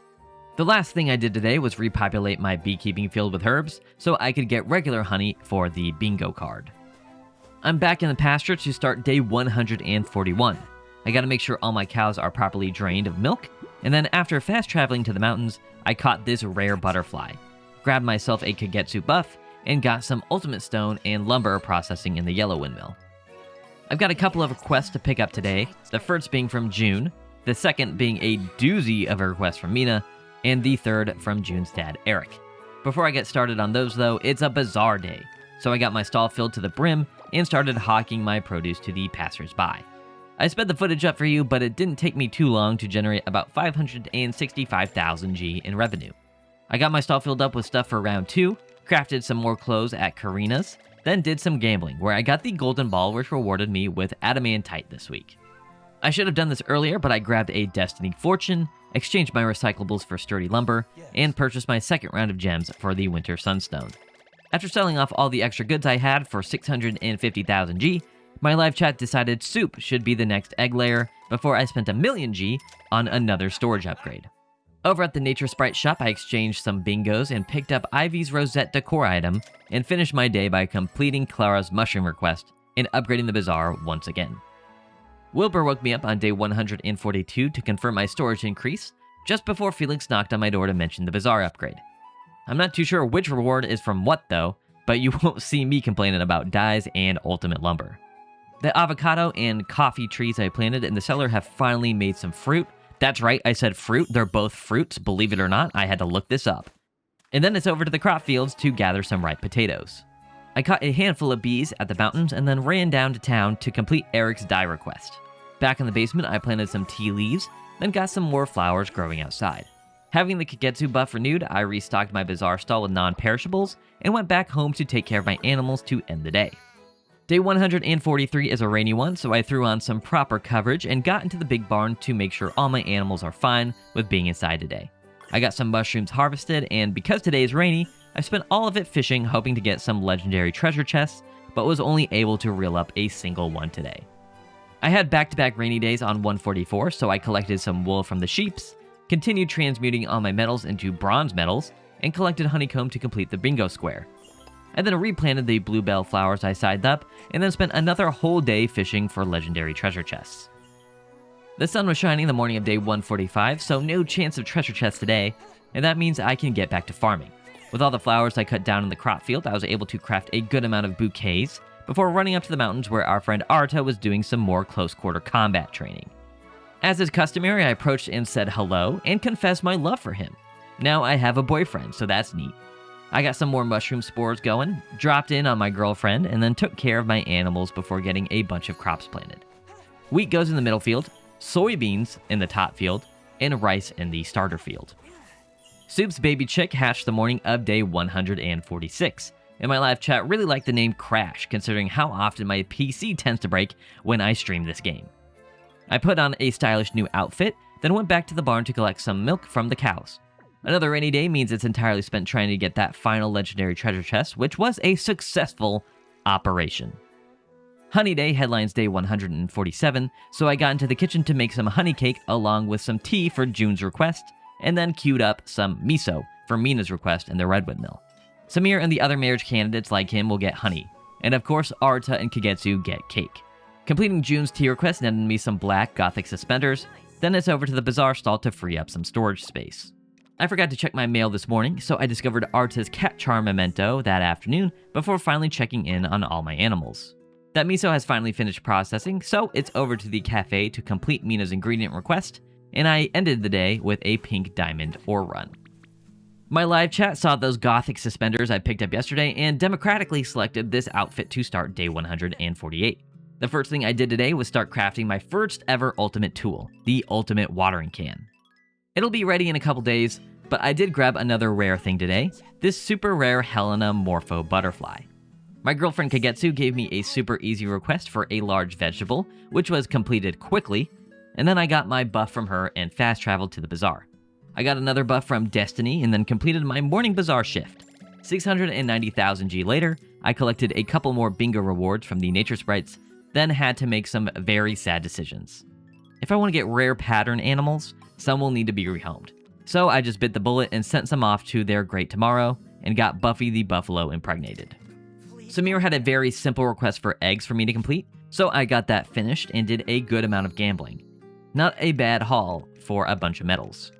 The last thing I did today was repopulate my beekeeping field with herbs so I could get regular honey for the bingo card. I'm back in the pasture to start day 141. I gotta make sure all my cows are properly drained of milk, and then after fast traveling to the mountains, I caught this rare butterfly, grabbed myself a 𝘃𝗀𝗄 buff, and got some ultimate stone and lumber processing in the yellow windmill. I've got a couple of requests to pick up today, the first being from June, the second being a doozy of a request from Mina, and the third from June's dad, Eric. Before I get started on those though, it's a bazaar day, so I got my stall filled to the brim and started hawking my produce to the passers-by. I sped the footage up for you, but it didn't take me too long to generate about 565,000 G in revenue. I got my stall filled up with stuff for round 2, crafted some more clothes at Karina's, then did some gambling, where I got the golden ball which rewarded me with adamantite this week. I should have done this earlier, but I grabbed a Destiny Fortune, exchanged my recyclables for sturdy lumber, and purchased my second round of gems for the Winter Sunstone. After selling off all the extra goods I had for 650,000 G, my live chat decided soup should be the next egg layer before I spent 1,000,000 G on another storage upgrade. Over at the Nature Sprite shop, I exchanged some bingos and picked up Ivy's Rosette decor item and finished my day by completing Clara's mushroom request and upgrading the bazaar once again. Wilbur woke me up on day 142 to confirm my storage increase, just before Felix knocked on my door to mention the bazaar upgrade. I'm not too sure which reward is from what though, but you won't see me complaining about dyes and ultimate lumber. The avocado and coffee trees I planted in the cellar have finally made some fruit. That's right, I said fruit. They're both fruits, believe it or not. I had to look this up. And then it's over to the crop fields to gather some ripe potatoes. I caught a handful of bees at the mountains and then ran down to town to complete Eric's dye request. Back in the basement, I planted some tea leaves, then got some more flowers growing outside. Having the 𝘃𝗫𝗄 buff renewed, I restocked my bazaar stall with non-perishables and went back home to take care of my animals to end the day. Day 143 is a rainy one, so I threw on some proper coverage and got into the big barn to make sure all my animals are fine with being inside today. I got some mushrooms harvested, and because today is rainy, I spent all of it fishing, hoping to get some legendary treasure chests, but was only able to reel up a single one today. I had back-to-back rainy days on 144, so I collected some wool from the sheeps, continued transmuting all my metals into bronze metals, and collected honeycomb to complete the bingo square. I then replanted the bluebell flowers I sized up, and then spent another whole day fishing for legendary treasure chests. The sun was shining the morning of day 145, so no chance of treasure chests today, and that means I can get back to farming. With all the flowers I cut down in the crop field, I was able to craft a good amount of bouquets before running up to the mountains where our friend Arta was doing some more close-quarter combat training. As is customary, I approached and said hello and confessed my love for him. Now I have a boyfriend, so that's neat. I got some more mushroom spores going, dropped in on my girlfriend, and then took care of my animals before getting a bunch of crops planted. Wheat goes in the middle field, soybeans in the top field, and rice in the starter field. Soup's baby chick hatched the morning of day 146, and my live chat really liked the name Crash, considering how often my PC tends to break when I stream this game. I put on a stylish new outfit, then went back to the barn to collect some milk from the cows. Another rainy day means it's entirely spent trying to get that final legendary treasure chest, which was a successful operation. Honey Day headlines day 147, so I got into the kitchen to make some honey cake along with some tea for June's request, and then queued up some miso for Mina's request in the redwood mill. Samir and the other marriage candidates like him will get honey, and of course Arta and 𝘃𝗫𝗄 get cake. Completing June's tea request netted me some black gothic suspenders, then it's over to the bazaar stall to free up some storage space. I forgot to check my mail this morning, so I discovered Arta's cat charm memento that afternoon before finally checking in on all my animals. That miso has finally finished processing, so it's over to the cafe to complete Mina's ingredient request, and I ended the day with a pink diamond ore run. My live chat saw those gothic suspenders I picked up yesterday and democratically selected this outfit to start day 148. The first thing I did today was start crafting my first ever ultimate tool, the ultimate watering can. It'll be ready in a couple days, but I did grab another rare thing today, this super rare 𝗲𝘀𝘀 butterfly. My girlfriend 𝘃𝗫𝗄 gave me a super easy request for a large vegetable, which was completed quickly, and then I got my buff from her and fast traveled to the bazaar. I got another buff from Destiny and then completed my morning bazaar shift. 690,000 G later, I collected a couple more bingo rewards from the nature sprites, then had to make some very sad decisions. If I want to get rare pattern animals, some will need to be rehomed. So I just bit the bullet and sent some off to their great tomorrow and got Buffy the Buffalo impregnated. Samir had a very simple request for eggs for me to complete, so I got that finished and did a good amount of gambling. Not a bad haul for a bunch of metals.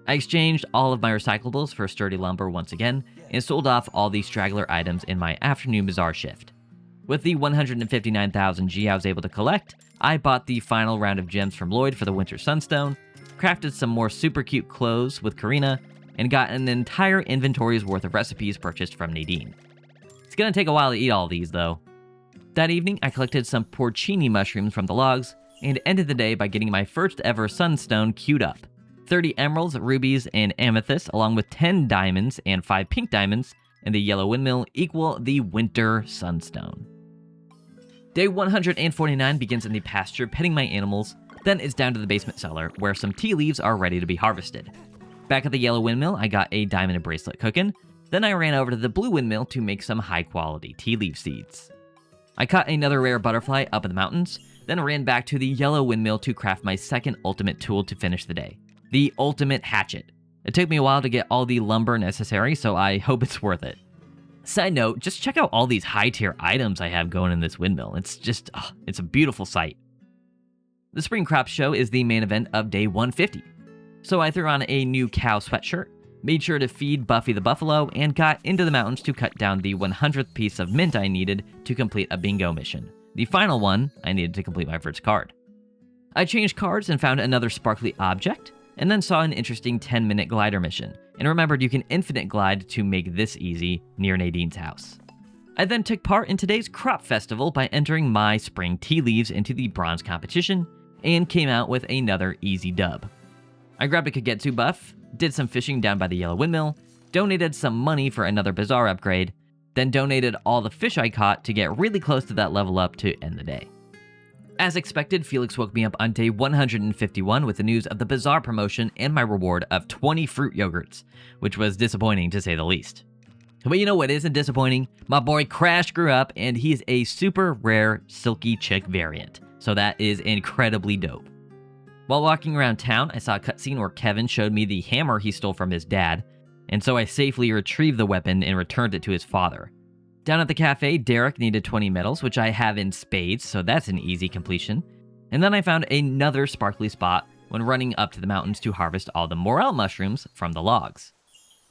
I exchanged all of my recyclables for sturdy lumber once again and sold off all the straggler items in my afternoon bazaar shift. With the 159,000 G I was able to collect, I bought the final round of gems from Lloyd for the Winter Sunstone, crafted some more super cute clothes with Karina, and got an entire inventory's worth of recipes purchased from Nadine. It's gonna take a while to eat all these though. That evening, I collected some porcini mushrooms from the logs, and ended the day by getting my first ever sunstone queued up. 30 emeralds, rubies, and amethysts, along with 10 diamonds and 5 pink diamonds in the yellow windmill equal the winter sunstone. Day 149 begins in the pasture petting my animals, then it's down to the basement cellar where some tea leaves are ready to be harvested. Back at the yellow windmill, I got a diamond bracelet cooking, then I ran over to the blue windmill to make some high quality tea leaf seeds. I caught another rare butterfly up in the mountains, then ran back to the yellow windmill to craft my second ultimate tool to finish the day, the ultimate hatchet. It took me a while to get all the lumber necessary, so I hope it's worth it. Side note, just check out all these high-tier items I have going in this windmill. It's just, it's a beautiful sight. The Spring Crop Show is the main event of day 150. So I threw on a new cow sweatshirt, made sure to feed Buffy the buffalo, and got into the mountains to cut down the 100th piece of mint I needed to complete a bingo mission. The final one I needed to complete my first card. I changed cards and found another sparkly object, and then saw an interesting 10-minute glider mission, and remembered you can infinite glide to make this easy near Nadine's house. I then took part in today's crop festival by entering my spring tea leaves into the bronze competition, and came out with another easy dub. I grabbed a Kagetsu buff, did some fishing down by the yellow windmill, donated some money for another bazaar upgrade, then donated all the fish I caught to get really close to that level up to end the day. As expected, Felix woke me up on day 151 with the news of the bazaar promotion and my reward of 20 fruit yogurts, which was disappointing to say the least. But you know what isn't disappointing? My boy Crash grew up and he's a super rare silky chick variant, so that is incredibly dope. While walking around town, I saw a cutscene where Kevin showed me the hammer he stole from his dad, and so I safely retrieved the weapon and returned it to his father. Down at the cafe, Derek needed 20 medals, which I have in spades, so that's an easy completion. And then I found another sparkly spot when running up to the mountains to harvest all the morel mushrooms from the logs.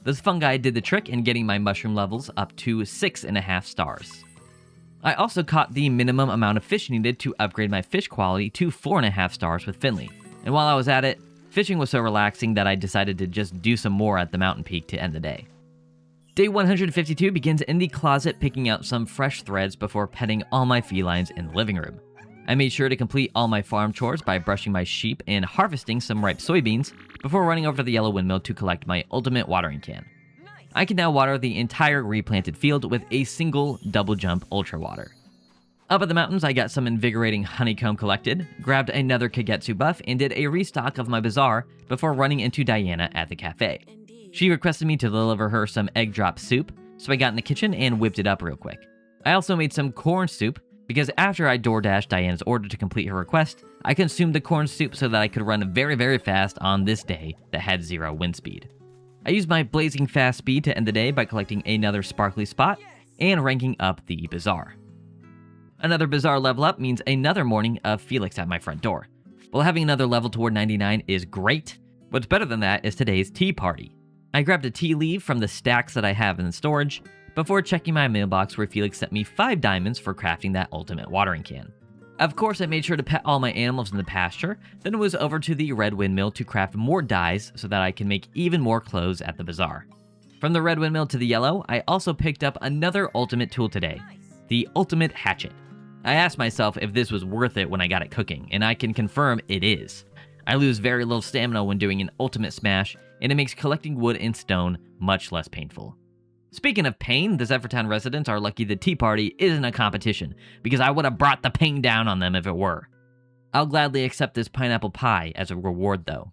This fungi did the trick in getting my mushroom levels up to 6.5 stars. I also caught the minimum amount of fish needed to upgrade my fish quality to 4.5 stars with Finley. And while I was at it, fishing was so relaxing that I decided to just do some more at the mountain peak to end the day. Day 152 begins in the closet picking out some fresh threads before petting all my felines in the living room. I made sure to complete all my farm chores by brushing my sheep and harvesting some ripe soybeans before running over to the yellow windmill to collect my ultimate watering can. I can now water the entire replanted field with a single double jump ultra water. Up at the mountains, I got some invigorating honeycomb collected, grabbed another Kagetsu buff, and did a restock of my bazaar before running into Diana at the cafe. She requested me to deliver her some egg drop soup, so I got in the kitchen and whipped it up real quick. I also made some corn soup, because after I DoorDashed Diana's order to complete her request, I consumed the corn soup so that I could run very, very fast on this day that had 0 wind speed. I used my blazing fast speed to end the day by collecting another sparkly spot and ranking up the bazaar. Another bazaar level up means another morning of Felix at my front door. While having another level toward 99 is great, what's better than that is today's tea party. I grabbed a tea leaf from the stacks that I have in the storage before checking my mailbox where Felix sent me 5 diamonds for crafting that ultimate watering can. Of course, I made sure to pet all my animals in the pasture, then was over to the red windmill to craft more dyes so that I can make even more clothes at the bazaar. From the red windmill to the yellow, I also picked up another ultimate tool today, the ultimate hatchet. I asked myself if this was worth it when I got it cooking, and I can confirm it is. I lose very little stamina when doing an ultimate smash, and it makes collecting wood and stone much less painful. Speaking of pain, the Zephyrtown residents are lucky the tea party isn't a competition, because I would have brought the pain down on them if it were. I'll gladly accept this pineapple pie as a reward though.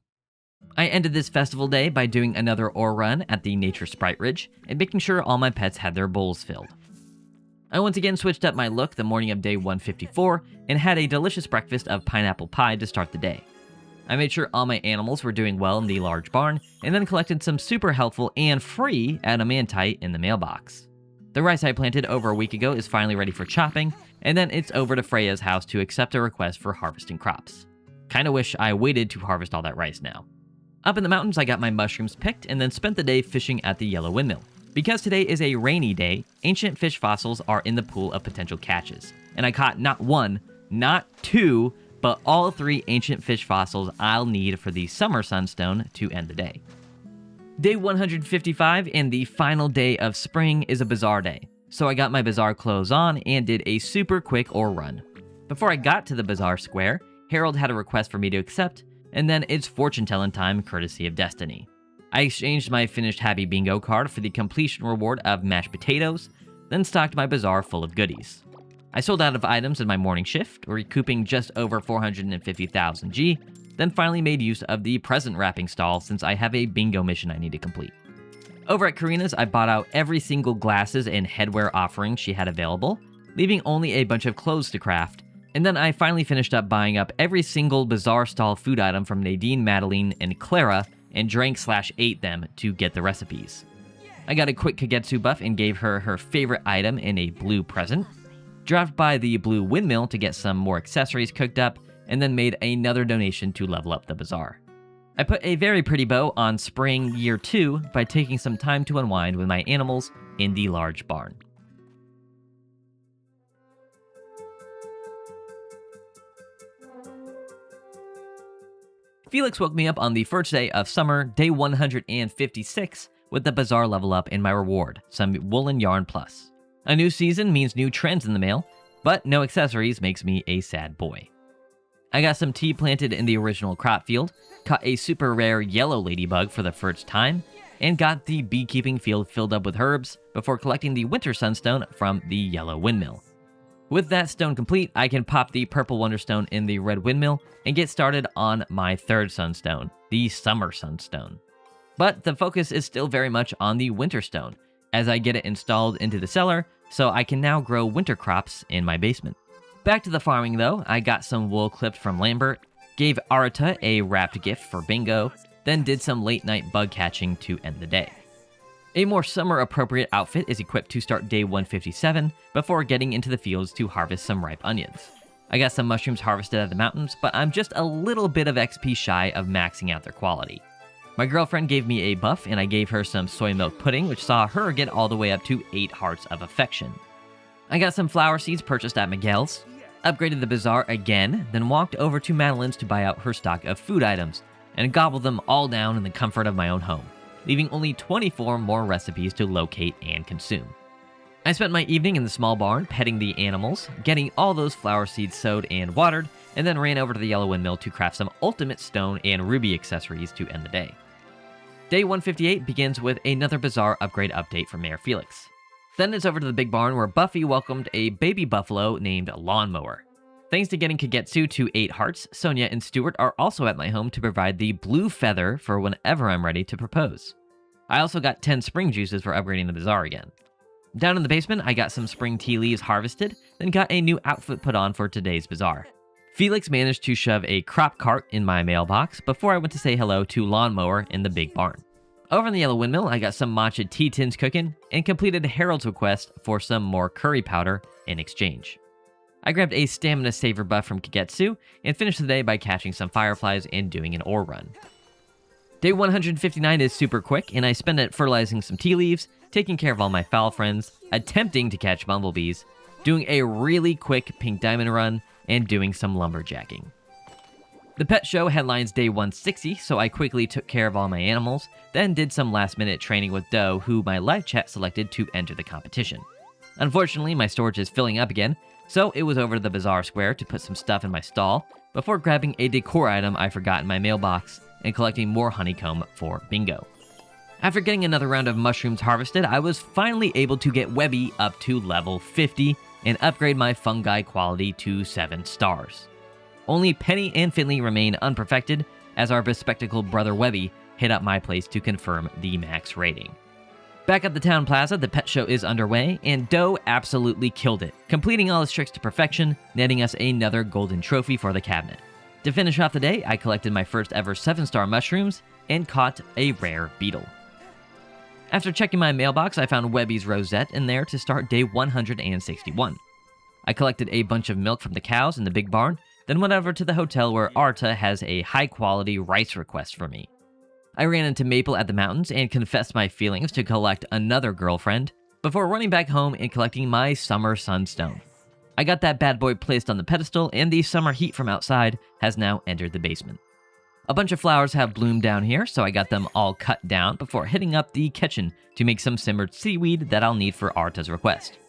I ended this festival day by doing another ore run at the Nature Sprite Ridge, and making sure all my pets had their bowls filled. I once again switched up my look the morning of day 154, and had a delicious breakfast of pineapple pie to start the day. I made sure all my animals were doing well in the large barn, and then collected some super helpful and free adamantite in the mailbox. The rice I planted over a week ago is finally ready for chopping, and then it's over to Freya's house to accept a request for harvesting crops. Kinda wish I waited to harvest all that rice now. Up in the mountains, I got my mushrooms picked and then spent the day fishing at the yellow windmill. Because today is a rainy day, ancient fish fossils are in the pool of potential catches, and I caught not 1, not 2, but all 3 ancient fish fossils I'll need for the summer sunstone to end the day. Day 155 and the final day of spring is a bazaar day, so I got my bazaar clothes on and did a super quick ore run. Before I got to the bazaar square, Harold had a request for me to accept, and then it's fortune telling time courtesy of Destiny. I exchanged my finished Happy Bingo card for the completion reward of mashed potatoes, then stocked my bazaar full of goodies. I sold out of items in my morning shift, recouping just over 450,000 G, then finally made use of the present wrapping stall since I have a bingo mission I need to complete. Over at Karina's, I bought out every single glasses and headwear offering she had available, leaving only a bunch of clothes to craft, And then I finally finished up buying up every single Bazaar stall food item from Nadine, Madeline, and Clara and drank/ate them to get the recipes. I got a quick 𝗃𝗫𝗄 buff and gave her her favorite item in a blue present, dropped by the blue windmill to get some more accessories cooked up, and then made another donation to level up the bazaar. I put a very pretty bow on spring year 2 by taking some time to unwind with my animals in the large barn. Felix woke me up on the first day of summer, day 156, with the bazaar level up in my reward, some woolen yarn plus. A new season means new trends in the mail, but no accessories makes me a sad boy. I got some tea planted in the original crop field, caught a super rare yellow ladybug for the first time, and got the beekeeping field filled up with herbs before collecting the winter sunstone from the yellow windmill. With that stone complete, I can pop the purple wonderstone in the red windmill and get started on my third sunstone, the summer sunstone. But the focus is still very much on the winter stone, as I get it installed into the cellar so I can now grow winter crops in my basement. Back to the farming though, I got some wool clipped from Lambert, gave Arta a wrapped gift for bingo, then did some late night bug catching to end the day. A more summer appropriate outfit is equipped to start day 157 before getting into the fields to harvest some ripe onions. I got some mushrooms harvested at the mountains, but I'm just a little bit of XP shy of maxing out their quality. My girlfriend gave me a buff and I gave her some soy milk pudding, which saw her get all the way up to 8 hearts of affection. I got some flower seeds purchased at Miguel's, upgraded the bazaar again, then walked over to Madeline's to buy out her stock of food items, and gobbled them all down in the comfort of my own home, leaving only 24 more recipes to locate and consume. I spent my evening in the small barn petting the animals, getting all those flower seeds sowed and watered, and then ran over to the yellow windmill to craft some ultimate stone and ruby accessories to end the day. Day 158 begins with another bazaar upgrade update from Mayor Felix. Then it's over to the big barn where Buffy welcomed a baby buffalo named Lawnmower. Thanks to getting 𝗃𝗫𝗄 to 8 hearts, Sonia and Stuart are also at my home to provide the blue feather for whenever I'm ready to propose. I also got 10 spring juices for upgrading the bazaar again. Down in the basement, I got some spring tea leaves harvested, then got a new outfit put on for today's bazaar. Felix managed to shove a crop cart in my mailbox before I went to say hello to Lawnmower in the big barn. Over in the yellow windmill, I got some matcha tea tins cooking and completed Harold's request for some more curry powder in exchange. I grabbed a stamina saver buff from 𝗃𝗫𝗄 and finished the day by catching some fireflies and doing an ore run. Day 159 is super quick, and I spend it fertilizing some tea leaves, taking care of all my fowl friends, attempting to catch bumblebees, doing a really quick pink diamond run, and doing some lumberjacking. The pet show headlines day 160, so I quickly took care of all my animals, then did some last-minute training with Doe, who my live chat selected to enter the competition. Unfortunately, my storage is filling up again, so it was over to the bazaar square to put some stuff in my stall, before grabbing a decor item I forgot in my mailbox and collecting more honeycomb for bingo. After getting another round of mushrooms harvested, I was finally able to get Webby up to level 50 and upgrade my fungi quality to 7 stars. Only Penny and Finley remain unperfected, as our bespectacled brother Webby hit up my place to confirm the max rating. Back at the town plaza, the pet show is underway, and Doe absolutely killed it, completing all his tricks to perfection, netting us another golden trophy for the cabinet. To finish off the day, I collected my first ever 7-star mushrooms and caught a rare beetle. After checking my mailbox, I found Webby's rosette in there to start day 161. I collected a bunch of milk from the cows in the big barn, then went over to the hotel where Arta has a high-quality rice request for me. I ran into Maple at the mountains and confessed my feelings to collect another girlfriend, before running back home and collecting my summer sunstone. I got that bad boy placed on the pedestal, and the summer heat from outside has now entered the basement. A bunch of flowers have bloomed down here, so I got them all cut down before hitting up the kitchen to make some simmered seaweed that I'll need for Arta's request.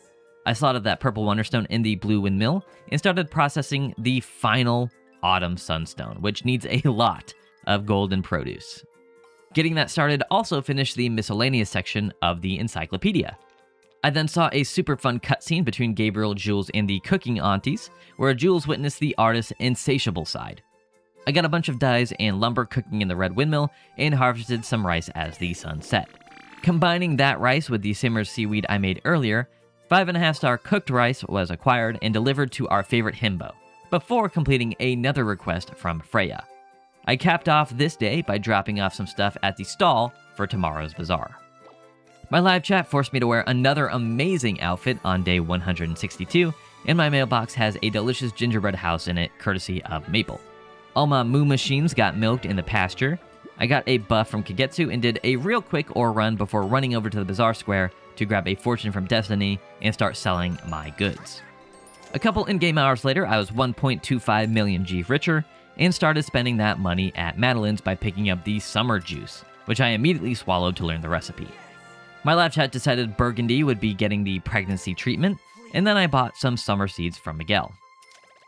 I slotted that purple wonderstone in the blue windmill and started processing the final autumn sunstone, which needs a lot of golden produce. Getting that started also finished the miscellaneous section of the encyclopedia. I then saw a super fun cutscene between Gabriel, Jules, and the cooking aunties, where Jules witnessed the artist's insatiable side. I got a bunch of dyes and lumber cooking in the red windmill and harvested some rice as the sun set. Combining that rice with the simmered seaweed I made earlier, 5.5-star cooked rice was acquired and delivered to our favorite himbo, before completing another request from Freya. I capped off this day by dropping off some stuff at the stall for tomorrow's bazaar. My live chat forced me to wear another amazing outfit on day 162, and my mailbox has a delicious gingerbread house in it, courtesy of Maple. All my moo machines got milked in the pasture. I got a buff from Kagetsu and did a real quick ore run before running over to the bazaar square to grab a fortune from Destiny and start selling my goods. A couple in-game hours later, I was 1.25 million G richer and started spending that money at Madeline's by picking up the summer juice, which I immediately swallowed to learn the recipe. My live chat decided Burgundy would be getting the pregnancy treatment, and then I bought some summer seeds from Miguel.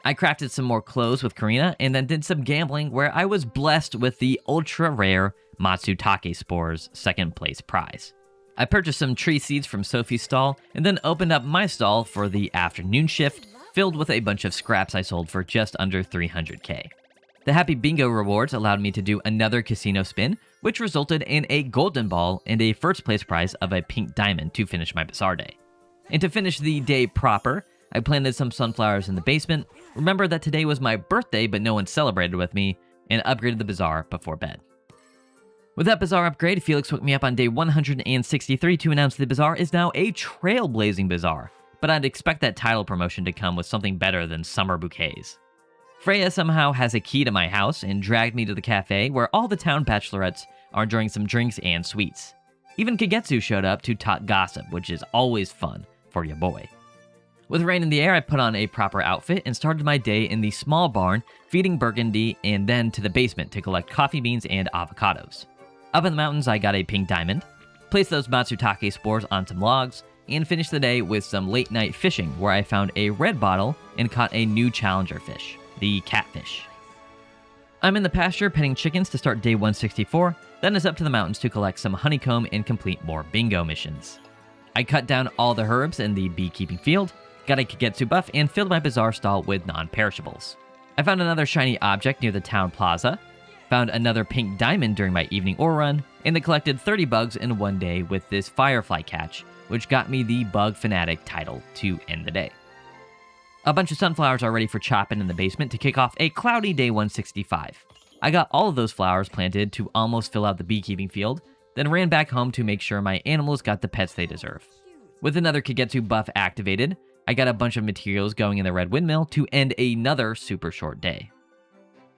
I crafted some more clothes with Karina, and then did some gambling where I was blessed with the ultra-rare Matsutake Spores second place prize. I purchased some tree seeds from Sophie's stall, and then opened up my stall for the afternoon shift, filled with a bunch of scraps I sold for just under 300k. The Happy Bingo rewards allowed me to do another casino spin, which resulted in a golden ball and a first place prize of a pink diamond to finish my bazaar day. And to finish the day proper, I planted some sunflowers in the basement, remembered that today was my birthday but no one celebrated with me, and upgraded the bazaar before bed. With that bazaar upgrade, Felix woke me up on day 163 to announce the bazaar is now a trailblazing bazaar, but I'd expect that title promotion to come with something better than summer bouquets. Freya somehow has a key to my house and dragged me to the cafe where all the town bachelorettes are enjoying some drinks and sweets. Even Kagetsu showed up to talk gossip, which is always fun for your boy. With rain in the air, I put on a proper outfit and started my day in the small barn feeding Burgundy and then to the basement to collect coffee beans and avocados. Up in the mountains, I got a pink diamond, placed those Matsutake spores on some logs, and finished the day with some late night fishing where I found a red bottle and caught a new challenger fish, the catfish. I'm in the pasture petting chickens to start day 164, then it's up to the mountains to collect some honeycomb and complete more bingo missions. I cut down all the herbs in the beekeeping field, got a Kagetsu buff, and filled my bazaar stall with non-perishables. I found another shiny object near the town plaza, found another pink diamond during my evening ore run, and then collected 30 bugs in one day with this firefly catch, which got me the Bug Fanatic title to end the day. A bunch of sunflowers are ready for chopping in the basement to kick off a cloudy day 165. I got all of those flowers planted to almost fill out the beekeeping field, then ran back home to make sure my animals got the pets they deserve. With another Kagetsu buff activated, I got a bunch of materials going in the red windmill to end another super short day.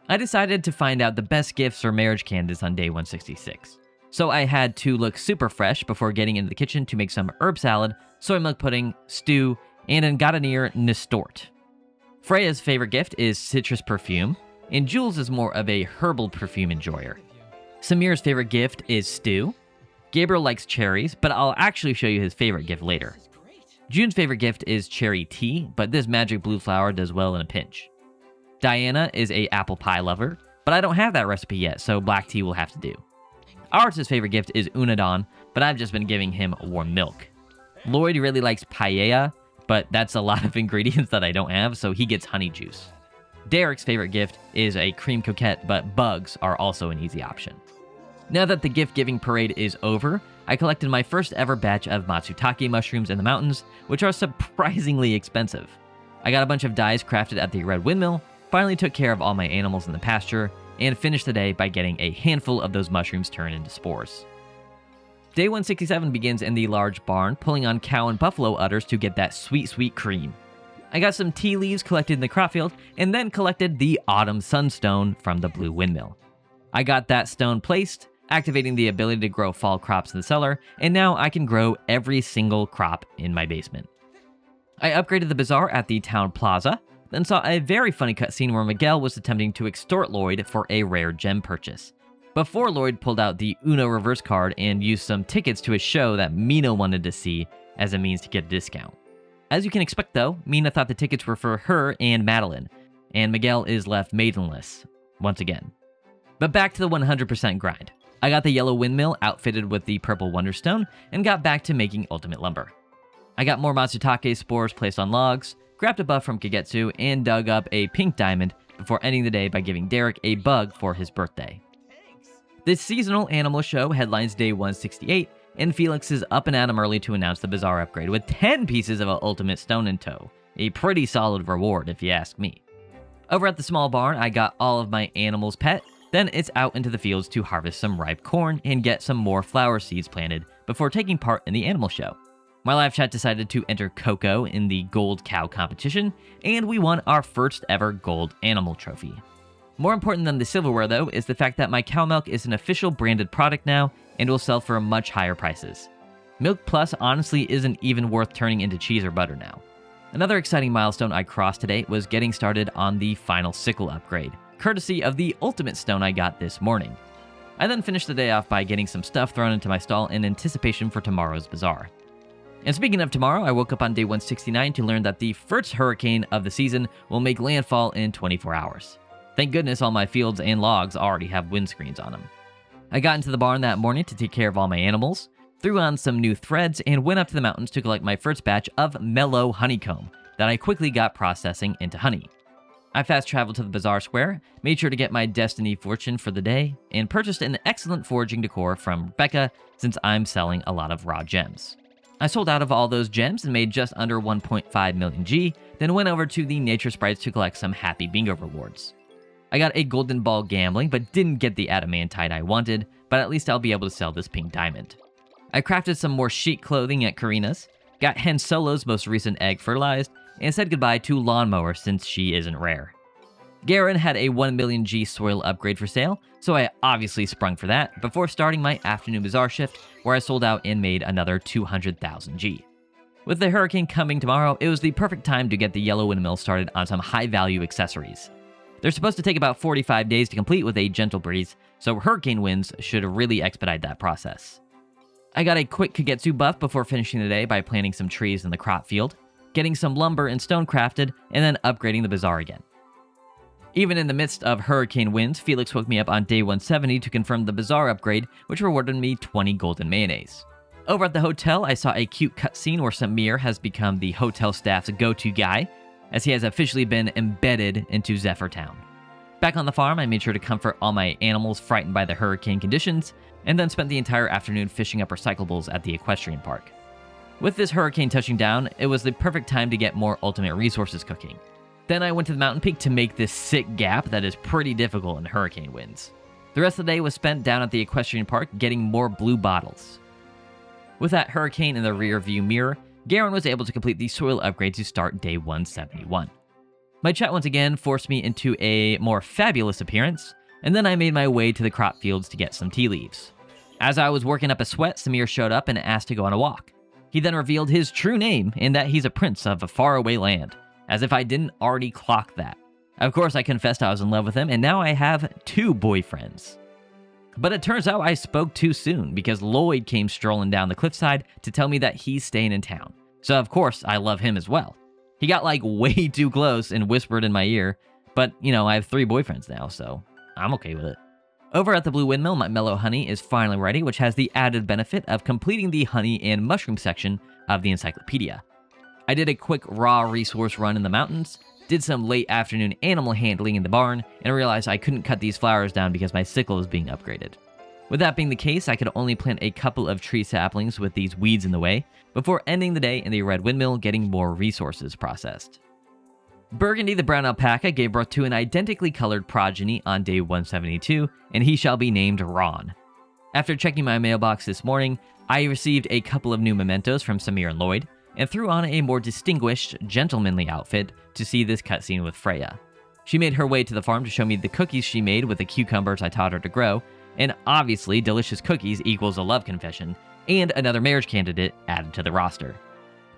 I decided to find out the best gifts or marriage candidates on day 166. So I had to look super fresh before getting into the kitchen to make some herb salad, soy milk pudding, stew, and an Gardenier Nistort. Freya's favorite gift is citrus perfume, and Jules is more of a herbal perfume enjoyer. Samir's favorite gift is stew. Gabriel likes cherries, but I'll actually show you his favorite gift later. June's favorite gift is cherry tea, but this magic blue flower does well in a pinch. Diana is a apple pie lover, but I don't have that recipe yet, so black tea will have to do. Art's favorite gift is unadon, but I've just been giving him warm milk. Lloyd really likes paella, but that's a lot of ingredients that I don't have, so he gets honey juice. Derek's favorite gift is a cream coquette, but bugs are also an easy option. Now that the gift-giving parade is over, I collected my first ever batch of Matsutake mushrooms in the mountains, which are surprisingly expensive. I got a bunch of dyes crafted at the red windmill, finally took care of all my animals in the pasture, and finished the day by getting a handful of those mushrooms turned into spores. Day 167 begins in the large barn, pulling on cow and buffalo udders to get that sweet, sweet cream. I got some tea leaves collected in the crop field, and then collected the autumn sunstone from the blue windmill. I got that stone placed, activating the ability to grow fall crops in the cellar, and now I can grow every single crop in my basement. I upgraded the bazaar at the town plaza, then saw a very funny cutscene where Miguel was attempting to extort Lloyd for a rare gem purchase, before Lloyd pulled out the Uno reverse card and used some tickets to a show that Mina wanted to see as a means to get a discount. As you can expect though, Mina thought the tickets were for her and Madeline, and Miguel is left maidenless, once again. But back to the 100% grind. I got the yellow windmill outfitted with the purple wonderstone, and got back to making ultimate lumber. I got more Matsutake spores placed on logs, grabbed a buff from Kagetsu, and dug up a pink diamond before ending the day by giving Derek a bug for his birthday. This seasonal animal show headlines day 168, and Felix is up and at 'em early to announce the bazaar upgrade with 10 pieces of ultimate stone in tow. A pretty solid reward if you ask me. Over at the small barn, I got all of my animals pet, then it's out into the fields to harvest some ripe corn and get some more flower seeds planted before taking part in the animal show. My live chat decided to enter Coco in the gold cow competition, and we won our first ever gold animal trophy. More important than the silverware though is the fact that my cow milk is an official branded product now and will sell for much higher prices. Milk Plus honestly isn't even worth turning into cheese or butter now. Another exciting milestone I crossed today was getting started on the final sickle upgrade, courtesy of the ultimate stone I got this morning. I then finished the day off by getting some stuff thrown into my stall in anticipation for tomorrow's bazaar. And speaking of tomorrow, I woke up on day 169 to learn that the first hurricane of the season will make landfall in 24 hours. Thank goodness all my fields and logs already have windscreens on them. I got into the barn that morning to take care of all my animals, threw on some new threads, and went up to the mountains to collect my first batch of mellow honeycomb that I quickly got processing into honey. I fast traveled to the bazaar square, made sure to get my destiny fortune for the day, and purchased an excellent foraging decor from Rebecca since I'm selling a lot of raw gems. I sold out of all those gems and made just under 1.5 million G, then went over to the nature sprites to collect some happy bingo rewards. I got a golden ball gambling, but didn't get the adamantite I wanted, but at least I'll be able to sell this pink diamond. I crafted some more sheet clothing at Karina's, got Hen Solo's most recent egg fertilized, and said goodbye to Lawnmower since she isn't rare. Garen had a 1 million G soil upgrade for sale, so I obviously sprung for that before starting my afternoon bazaar shift where I sold out and made another 200,000 G. With the hurricane coming tomorrow, it was the perfect time to get the yellow windmill started on some high-value accessories. They're supposed to take about 45 days to complete with a gentle breeze, so hurricane winds should really expedite that process. I got a quick Kagetsu buff before finishing the day by planting some trees in the crop field, getting some lumber and stone crafted, and then upgrading the bazaar again. Even in the midst of hurricane winds, Felix woke me up on day 170 to confirm the bazaar upgrade, which rewarded me 20 golden mayonnaise. Over at the hotel, I saw a cute cutscene where Samir has become the hotel staff's go-to guy, as he has officially been embedded into Zephyr Town. Back on the farm, I made sure to comfort all my animals frightened by the hurricane conditions, and then spent the entire afternoon fishing up recyclables at the equestrian park. With this hurricane touching down, it was the perfect time to get more ultimate resources cooking. Then I went to the mountain peak to make this sick gap that is pretty difficult in hurricane winds. The rest of the day was spent down at the equestrian park getting more blue bottles. With that hurricane in the rear view mirror, Garen was able to complete the soil upgrade to start day 171. My chat once again forced me into a more fabulous appearance, and then I made my way to the crop fields to get some tea leaves. As I was working up a sweat, Samir showed up and asked to go on a walk. He then revealed his true name and that he's a prince of a faraway land, as if I didn't already clock that. Of course, I confessed I was in love with him, and now I have 2 boyfriends. But it turns out I spoke too soon, because Lloyd came strolling down the cliffside to tell me that he's staying in town. So of course, I love him as well. He got like way too close and whispered in my ear, but I have 3 boyfriends now, so I'm okay with it. Over at the Blue Windmill, my mellow honey is finally ready, which has the added benefit of completing the honey and mushroom section of the encyclopedia. I did a quick raw resource run in the mountains, did some late afternoon animal handling in the barn, and realized I couldn't cut these flowers down because my sickle is being upgraded. With that being the case, I could only plant a couple of tree saplings with these weeds in the way, before ending the day in the Red Windmill getting more resources processed. Burgundy the brown alpaca gave birth to an identically colored progeny on day 172, and he shall be named Ron. After checking my mailbox this morning, I received a couple of new mementos from Samir and Lloyd, and threw on a more distinguished, gentlemanly outfit to see this cutscene with Freya. She made her way to the farm to show me the cookies she made with the cucumbers I taught her to grow, and obviously delicious cookies equals a love confession, and another marriage candidate added to the roster.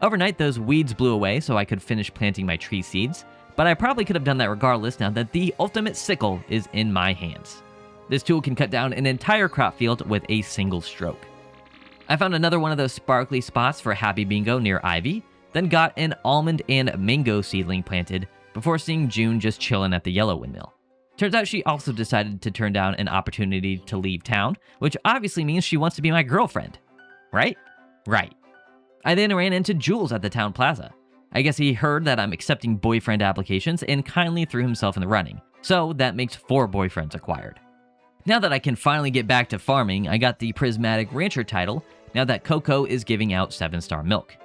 Overnight, those weeds blew away so I could finish planting my tree seeds, but I probably could have done that regardless now that the ultimate sickle is in my hands. This tool can cut down an entire crop field with a single stroke. I found another one of those sparkly spots for Happy Bingo near Ivy, then got an almond and mango seedling planted before seeing June just chilling at the yellow windmill. Turns out she also decided to turn down an opportunity to leave town, which obviously means she wants to be my girlfriend. Right? Right. I then ran into Jules at the town plaza. I guess he heard that I'm accepting boyfriend applications and kindly threw himself in the running, so that makes 4 boyfriends acquired. Now that I can finally get back to farming, I got the Prismatic Rancher title now that Coco is giving out 7-star milk.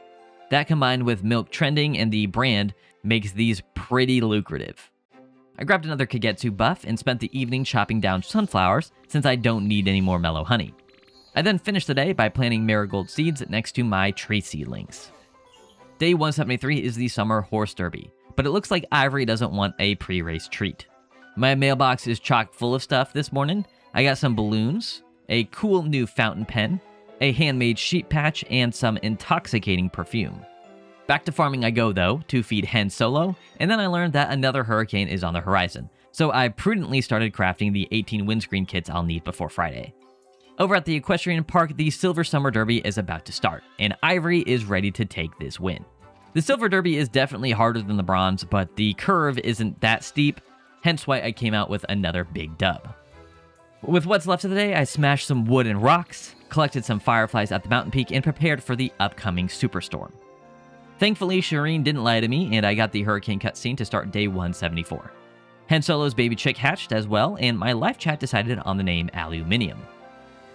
That combined with milk trending and the brand makes these pretty lucrative. I grabbed another 𝗃𝗂𝗵𝗲𝗏 and spent the evening chopping down sunflowers since I don't need any more mellow honey. I then finished the day by planting marigold seeds next to my tree seedlings. Day 173 is the summer horse derby, but it looks like Ivory doesn't want a pre-race treat. My mailbox is chock full of stuff this morning. I got some balloons, a cool new fountain pen, a handmade sheep patch, and some intoxicating perfume. Back to farming I go, though, to feed hen solo, and then I learned that another hurricane is on the horizon, so I prudently started crafting the 18 windscreen kits I'll need before Friday. Over at the equestrian park, the Silver Summer Derby is about to start, and Ivory is ready to take this win. The Silver Derby is definitely harder than the Bronze, but the curve isn't that steep, hence why I came out with another big dub. With what's left of the day, I smashed some wood and rocks, collected some fireflies at the mountain peak, and prepared for the upcoming superstorm. Thankfully, Shireen didn't lie to me, and I got the hurricane cutscene to start day 174. Han Solo's baby chick hatched as well, and my live chat decided on the name 𝘠𝘂𝘠𝘪.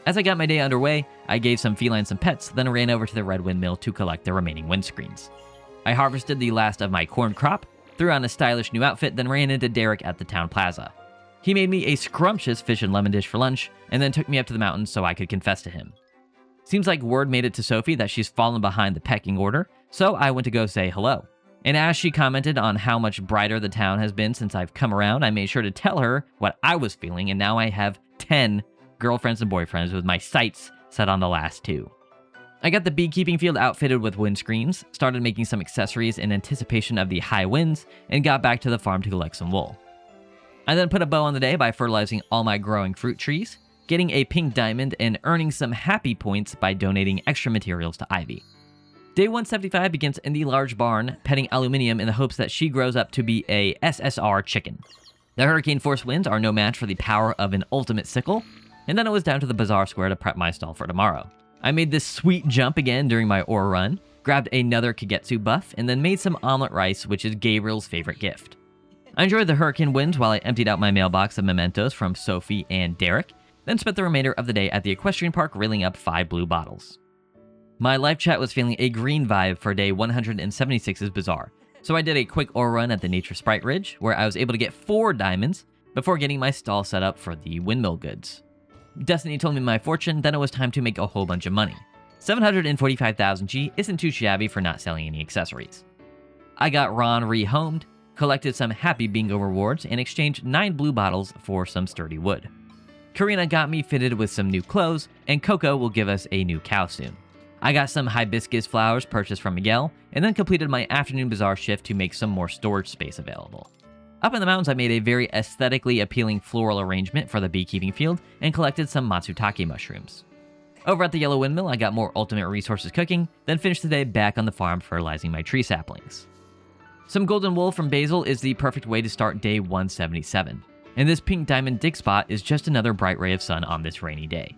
As I got my day underway, I gave some felines some pets, then ran over to the red windmill to collect the remaining windscreens. I harvested the last of my corn crop, threw on a stylish new outfit, then ran into Derek at the town plaza. He made me a scrumptious fish and lemon dish for lunch, and then took me up to the mountains so I could confess to him. Seems like word made it to Sophie that she's fallen behind the pecking order, so I went to go say hello. And as she commented on how much brighter the town has been since I've come around, I made sure to tell her what I was feeling, and now I have 10 girlfriends and boyfriends with my sights set on the last 2. I got the beekeeping field outfitted with windscreens, started making some accessories in anticipation of the high winds, and got back to the farm to collect some wool. I then put a bow on the day by fertilizing all my growing fruit trees, getting a pink diamond, and earning some happy points by donating extra materials to Ivy. Day 175 begins in the large barn, petting 𝘠𝘂𝘠𝘪 in the hopes that she grows up to be a SSR chicken. The hurricane force winds are no match for the power of an ultimate sickle, and then it was down to the bazaar square to prep my stall for tomorrow. I made this sweet jump again during my ore run, grabbed another 𝗃𝗂𝗵𝗏𝗏, and then made some omelet rice, which is Gabriel's favorite gift. I enjoyed the hurricane winds while I emptied out my mailbox of mementos from Sophie and Derek, then spent the remainder of the day at the equestrian park reeling up 5 blue bottles. My live chat was feeling a green vibe for day 176's bazaar, so I did a quick ore run at the Nature Sprite Ridge, where I was able to get 4 diamonds before getting my stall set up for the windmill goods. Destiny told me my fortune, then it was time to make a whole bunch of money. 745,000 G isn't too shabby for not selling any accessories. I got Ron rehomed, collected some happy bingo rewards, and exchanged 9 blue bottles for some sturdy wood. Karina got me fitted with some new clothes, and Coco will give us a new cow soon. I got some hibiscus flowers purchased from Miguel, and then completed my afternoon bazaar shift to make some more storage space available. Up in the mountains, I made a very aesthetically appealing floral arrangement for the beekeeping field and collected some matsutake mushrooms. Over at the yellow windmill, I got more ultimate resources cooking, then finished the day back on the farm fertilizing my tree saplings. Some golden wool from basil is the perfect way to start day 177, and this pink diamond dig spot is just another bright ray of sun on this rainy day.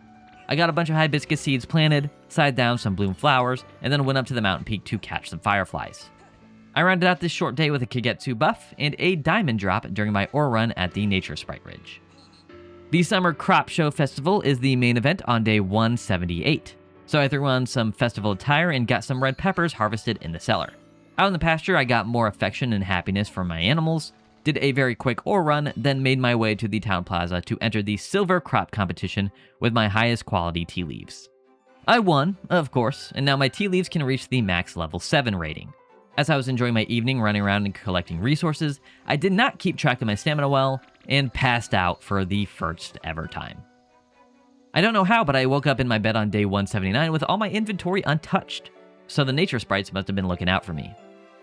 I got a bunch of hibiscus seeds planted, side down some bloom flowers, and then went up to the mountain peak to catch some fireflies. I rounded out this short day with a 𝗃𝗂𝗵𝗏𝗏 and a diamond drop during my ore run at the Nature Sprite Ridge. The Summer Crop Show Festival is the main event on day 178, so I threw on some festival attire and got some red peppers harvested in the cellar. Out in the pasture, I got more affection and happiness from my animals, did a very quick ore run, then made my way to the town plaza to enter the silver crop competition with my highest quality tea leaves. I won, of course, and now my tea leaves can reach the max level 7 rating. As I was enjoying my evening running around and collecting resources, I did not keep track of my stamina well and passed out for the first ever time. I don't know how, but I woke up in my bed on day 179 with all my inventory untouched, so the nature sprites must have been looking out for me.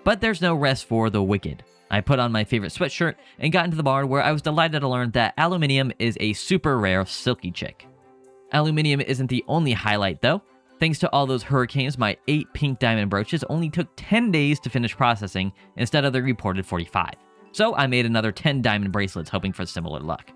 But there's no rest for the wicked. I put on my favorite sweatshirt and got into the barn where I was delighted to learn that 𝘠𝘂𝘠𝘪 is a super rare silky chick. 𝘠𝘂𝘠𝘠𝘪 isn't the only highlight though. Thanks to all those hurricanes, my 8 pink diamond brooches only took 10 days to finish processing instead of the reported 45. So I made another 10 diamond bracelets hoping for similar luck.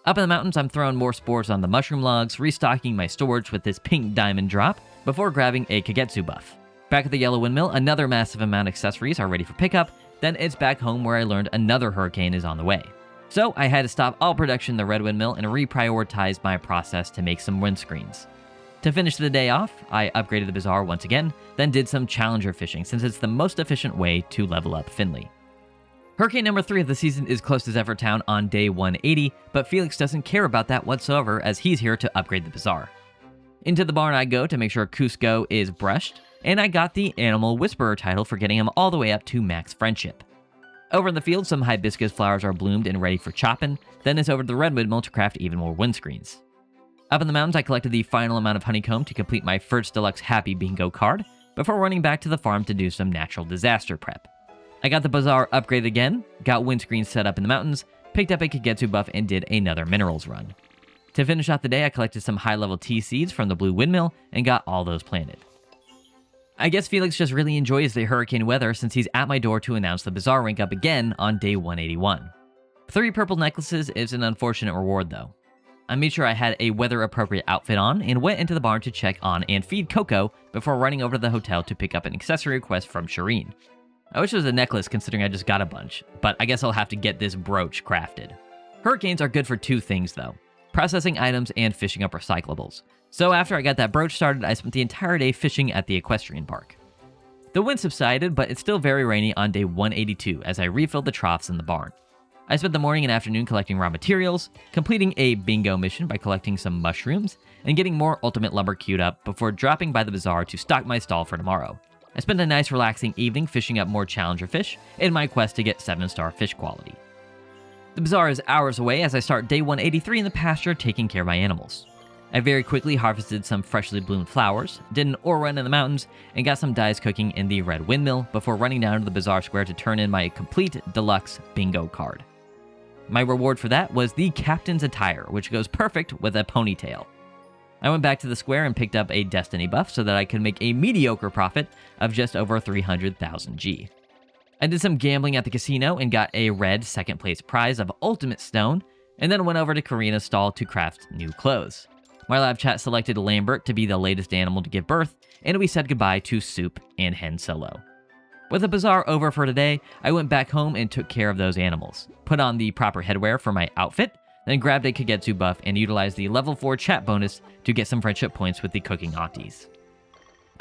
Up in the mountains, I'm throwing more spores on the mushroom logs, restocking my storage with this pink diamond drop before grabbing a 𝗃𝗂𝗵𝗏𝗏. Back at the yellow windmill, another massive amount of accessories are ready for pickup, then it's back home where I learned another hurricane is on the way. So I had to stop all production in the red windmill and reprioritize my process to make some windscreens. To finish the day off, I upgraded the bazaar once again, then did some challenger fishing since it's the most efficient way to level up Finley. Hurricane number 3 of the season is close to Zephyr Town on day 180, but Felix doesn't care about that whatsoever as he's here to upgrade the bazaar. Into the barn I go to make sure Cusco is brushed, and I got the Animal Whisperer title for getting him all the way up to max friendship. Over in the field, some hibiscus flowers are bloomed and ready for chopping, then it's over to the red windmill to craft even more windscreens. Up in the mountains, I collected the final amount of honeycomb to complete my first deluxe Happy Bingo card, before running back to the farm to do some natural disaster prep. I got the bazaar upgraded again, got windscreens set up in the mountains, picked up a Kagetsu buff, and did another minerals run. To finish off the day, I collected some high-level tea seeds from the blue windmill and got all those planted. I guess Felix just really enjoys the hurricane weather since he's at my door to announce the bazaar rank up again on day 181. 3 purple necklaces is an unfortunate reward though. I made sure I had a weather-appropriate outfit on and went into the barn to check on and feed Coco before running over to the hotel to pick up an accessory request from Shireen. I wish it was a necklace considering I just got a bunch, but I guess I'll have to get this brooch crafted. Hurricanes are good for 2 things though: processing items and fishing up recyclables. So after I got that brooch started, I spent the entire day fishing at the equestrian park. The wind subsided, but it's still very rainy on day 182 as I refilled the troughs in the barn. I spent the morning and afternoon collecting raw materials, completing a bingo mission by collecting some mushrooms, and getting more ultimate lumber queued up before dropping by the bazaar to stock my stall for tomorrow. I spent a nice relaxing evening fishing up more challenger fish in my quest to get 7-star fish quality. The bazaar is hours away as I start day 183 in the pasture taking care of my animals. I very quickly harvested some freshly bloomed flowers, did an ore run in the mountains, and got some dyes cooking in the red windmill before running down to the bazaar square to turn in my complete deluxe bingo card. My reward for that was the captain's attire, which goes perfect with a ponytail. I went back to the square and picked up a destiny buff so that I could make a mediocre profit of just over 300,000 G. I did some gambling at the casino and got a red second place prize of ultimate stone, and then went over to Karina's stall to craft new clothes. My live chat selected Lambert to be the latest animal to give birth, and we said goodbye to Soup and Hen Solo. With the bazaar over for today, I went back home and took care of those animals, put on the proper headwear for my outfit, then grabbed a Kagetsu buff and utilized the level 4 chat bonus to get some friendship points with the cooking aunties.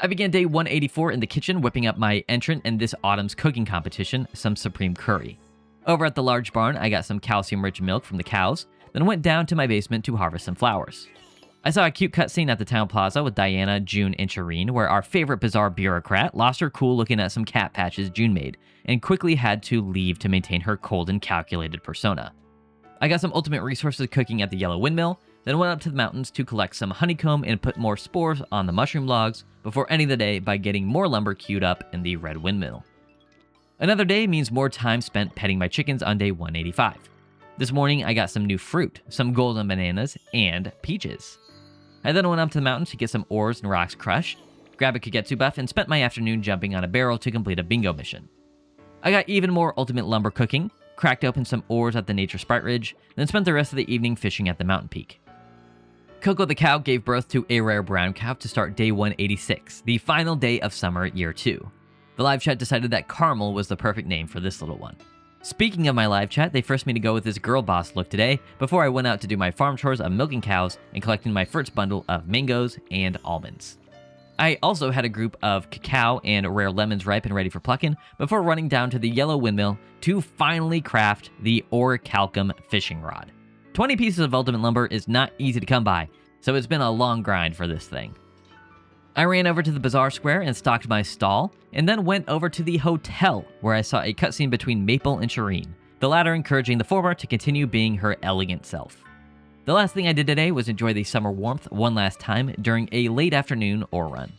I began day 184 in the kitchen whipping up my entrant in this autumn's cooking competition, some supreme curry. Over at the large barn, I got some calcium-rich milk from the cows, then went down to my basement to harvest some flowers. I saw a cute cutscene at the town plaza with Diana, June, and Shireen, where our favorite bazaar bureaucrat lost her cool looking at some cat patches June made, and quickly had to leave to maintain her cold and calculated persona. I got some ultimate resources cooking at the yellow windmill, then went up to the mountains to collect some honeycomb and put more spores on the mushroom logs before ending the day by getting more lumber queued up in the red windmill. Another day means more time spent petting my chickens on day 185. This morning I got some new fruit, some golden bananas, and peaches. I then went up to the mountain to get some ores and rocks crushed, grab a Kagetsu buff, and spent my afternoon jumping on a barrel to complete a bingo mission. I got even more ultimate lumber cooking, cracked open some ores at the Nature Sprite Ridge, then spent the rest of the evening fishing at the mountain peak. Coco the cow gave birth to a rare brown cow to start day 186, the final day of summer year 2. The live chat decided that Caramel was the perfect name for this little one. Speaking of my live chat, they forced me to go with this girl boss look today before I went out to do my farm chores of milking cows and collecting my first bundle of mangoes and almonds. I also had a group of cacao and rare lemons ripe and ready for plucking before running down to the yellow windmill to finally craft the 𝗺𝗀𝗀𝗻 fishing rod. 20 pieces of ultimate lumber is not easy to come by, so it's been a long grind for this thing. I ran over to the bazaar square and stocked my stall, and then went over to the hotel where I saw a cutscene between Maple and Shireen, the latter encouraging the former to continue being her elegant self. The last thing I did today was enjoy the summer warmth one last time during a late afternoon ore run.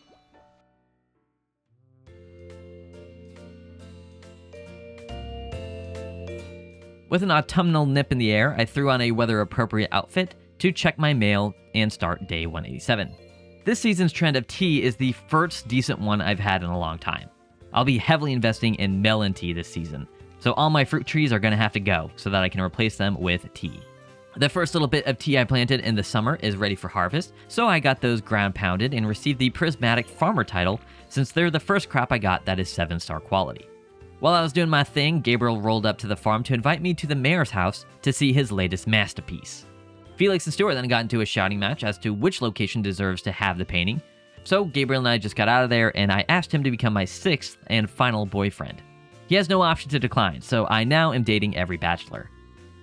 With an autumnal nip in the air, I threw on a weather-appropriate outfit to check my mail and start day 187. This season's trend of tea is the first decent one I've had in a long time. I'll be heavily investing in melon tea this season, so all my fruit trees are going to have to go so that I can replace them with tea. The first little bit of tea I planted in the summer is ready for harvest, so I got those ground pounded and received the Prismatic Farmer title since they're the first crop I got that is 7-star quality. While I was doing my thing, Gabriel rolled up to the farm to invite me to the mayor's house to see his latest masterpiece. Felix and Stuart then got into a shouting match as to which location deserves to have the painting, so Gabriel and I just got out of there and I asked him to become my 6th and final boyfriend. He has no option to decline, so I now am dating every bachelor.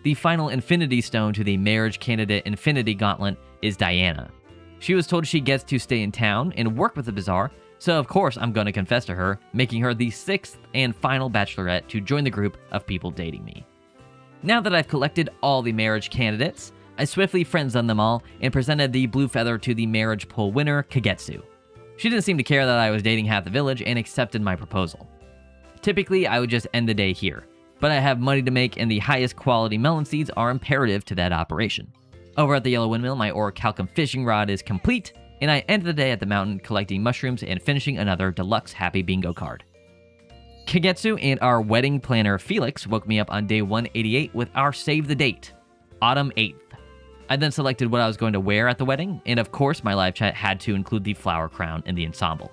The final infinity stone to the marriage candidate infinity gauntlet is Diana. She was told she gets to stay in town and work with the bazaar, so of course I'm going to confess to her, making her the 6th and final bachelorette to join the group of people dating me. Now that I've collected all the marriage candidates, I swiftly friend-zoned them all and presented the blue feather to the marriage poll winner, 𝘂𝘁𝗃. She didn't seem to care that I was dating half the village and accepted my proposal. Typically, I would just end the day here, but I have money to make and the highest quality melon seeds are imperative to that operation. Over at the Yellow Windmill, my 𝗺𝗃𝗲𝗵𝗵𝗄 fishing rod is complete, and I ended the day at the mountain collecting mushrooms and finishing another deluxe happy bingo card. 𝘂𝘁𝗃 and our wedding planner Felix woke me up on day 188 with our save the date, Autumn 8th. I then selected what I was going to wear at the wedding, and of course my live chat had to include the flower crown in the ensemble.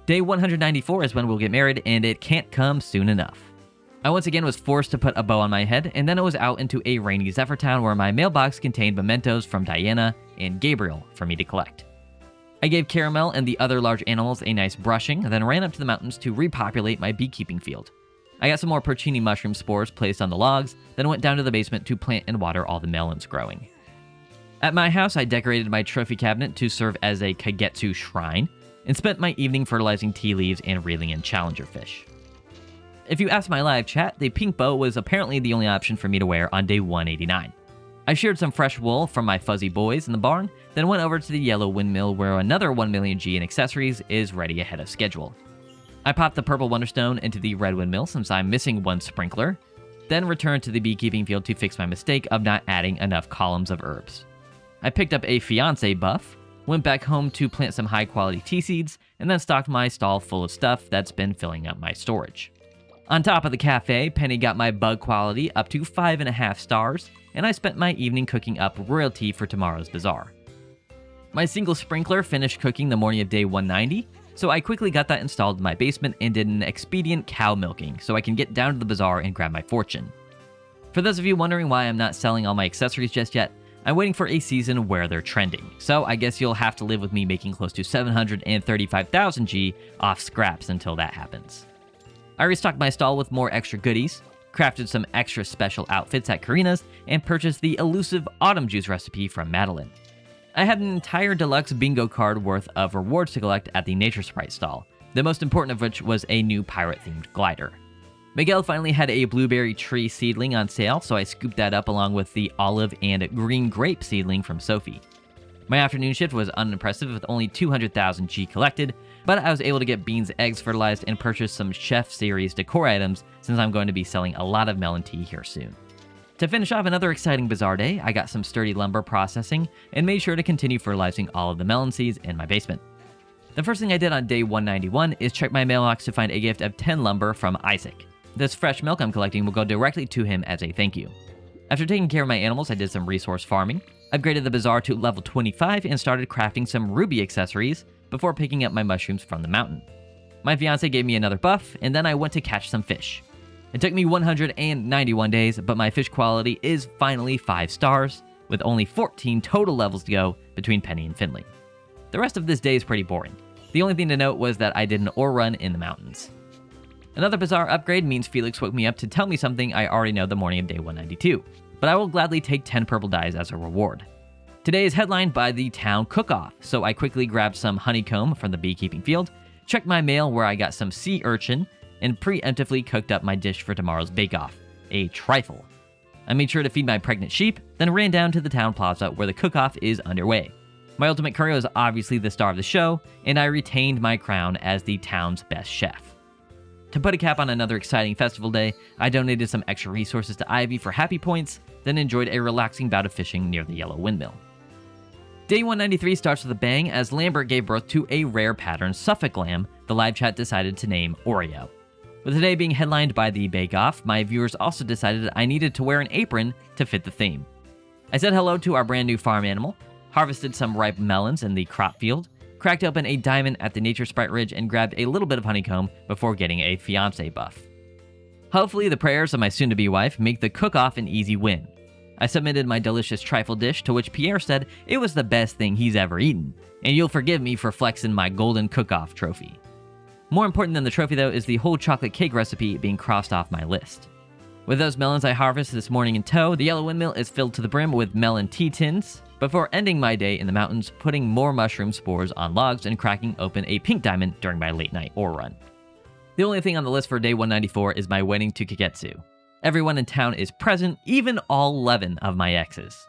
Day 194 is when we'll get married, and it can't come soon enough. I once again was forced to put a bow on my head, and then I was out into a rainy Zephyr town where my mailbox contained mementos from Diana and Gabriel for me to collect. I gave Caramel and the other large animals a nice brushing, then ran up to the mountains to repopulate my beekeeping field. I got some more porcini mushroom spores placed on the logs, then went down to the basement to plant and water all the melons growing. At my house, I decorated my trophy cabinet to serve as a 𝘂𝘁𝗃 shrine, and spent my evening fertilizing tea leaves and reeling in challenger fish. If you ask my live chat, the pink bow was apparently the only option for me to wear on day 189. I sheared some fresh wool from my fuzzy boys in the barn, then went over to the Yellow Windmill where another 1 million G in accessories is ready ahead of schedule. I popped the purple wonderstone into the red windmill since I'm missing one sprinkler, then returned to the beekeeping field to fix my mistake of not adding enough columns of herbs. I picked up a fiancé buff, went back home to plant some high-quality tea seeds, and then stocked my stall full of stuff that's been filling up my storage. On top of the cafe, Penny got my bug quality up to 5.5 stars, and I spent my evening cooking up royalty for tomorrow's bazaar. My single sprinkler finished cooking the morning of day 190, so I quickly got that installed in my basement and did an expedient cow milking so I can get down to the bazaar and grab my fortune. For those of you wondering why I'm not selling all my accessories just yet, I'm waiting for a season where they're trending, so I guess you'll have to live with me making close to 735,000 G off scraps until that happens. I restocked my stall with more extra goodies, crafted some extra special outfits at Karina's, and purchased the elusive autumn juice recipe from Madeline. I had an entire deluxe bingo card worth of rewards to collect at the Nature Sprite stall, the most important of which was a new pirate-themed glider. Miguel finally had a blueberry tree seedling on sale, so I scooped that up along with the olive and green grape seedling from Sophie. My afternoon shift was unimpressive with only 200,000 G collected, but I was able to get beans, eggs fertilized, and purchase some Chef Series decor items since I'm going to be selling a lot of melon tea here soon. To finish off another exciting bazaar day, I got some sturdy lumber processing and made sure to continue fertilizing all of the melon seeds in my basement. The first thing I did on day 191 is check my mailbox to find a gift of 10 lumber from Isaac. This fresh milk I'm collecting will go directly to him as a thank you. After taking care of my animals, I did some resource farming, upgraded the bazaar to level 25, and started crafting some ruby accessories before picking up my mushrooms from the mountain. My fiancé gave me another buff, and then I went to catch some fish. It took me 191 days, but my fish quality is finally 5 stars, with only 14 total levels to go between Penny and Finley. The rest of this day is pretty boring. The only thing to note was that I did an ore run in the mountains. Another bazaar upgrade means Felix woke me up to tell me something I already know the morning of day 192, but I will gladly take 10 purple dyes as a reward. Today is headlined by the town cook-off, so I quickly grabbed some honeycomb from the beekeeping field, checked my mail where I got some sea urchin, and preemptively cooked up my dish for tomorrow's bake-off, a trifle. I made sure to feed my pregnant sheep, then ran down to the town plaza where the cook-off is underway. My ultimate curry was obviously the star of the show, and I retained my crown as the town's best chef. To put a cap on another exciting festival day, I donated some extra resources to Ivy for happy points, then enjoyed a relaxing bout of fishing near the Yellow Windmill. Day 193 starts with a bang as Lambert gave birth to a rare pattern Suffolk lamb the live chat decided to name Oreo. With the day being headlined by the bake-off, my viewers also decided I needed to wear an apron to fit the theme. I said hello to our brand new farm animal, harvested some ripe melons in the crop field, cracked open a diamond at the Nature Sprite Ridge, and grabbed a little bit of honeycomb before getting a fiancé buff. Hopefully the prayers of my soon-to-be wife make the cook-off an easy win. I submitted my delicious trifle dish, to which Pierre said it was the best thing he's ever eaten, and you'll forgive me for flexing my golden cook-off trophy. More important than the trophy though is the whole chocolate cake recipe being crossed off my list. With those melons I harvested this morning in tow, the yellow windmill is filled to the brim with melon tea tins, before ending my day in the mountains, putting more mushroom spores on logs and cracking open a pink diamond during my late night ore run. The only thing on the list for day 194 is my wedding to 𝘃𝗫𝗄. Everyone in town is present, even all 11 of my exes.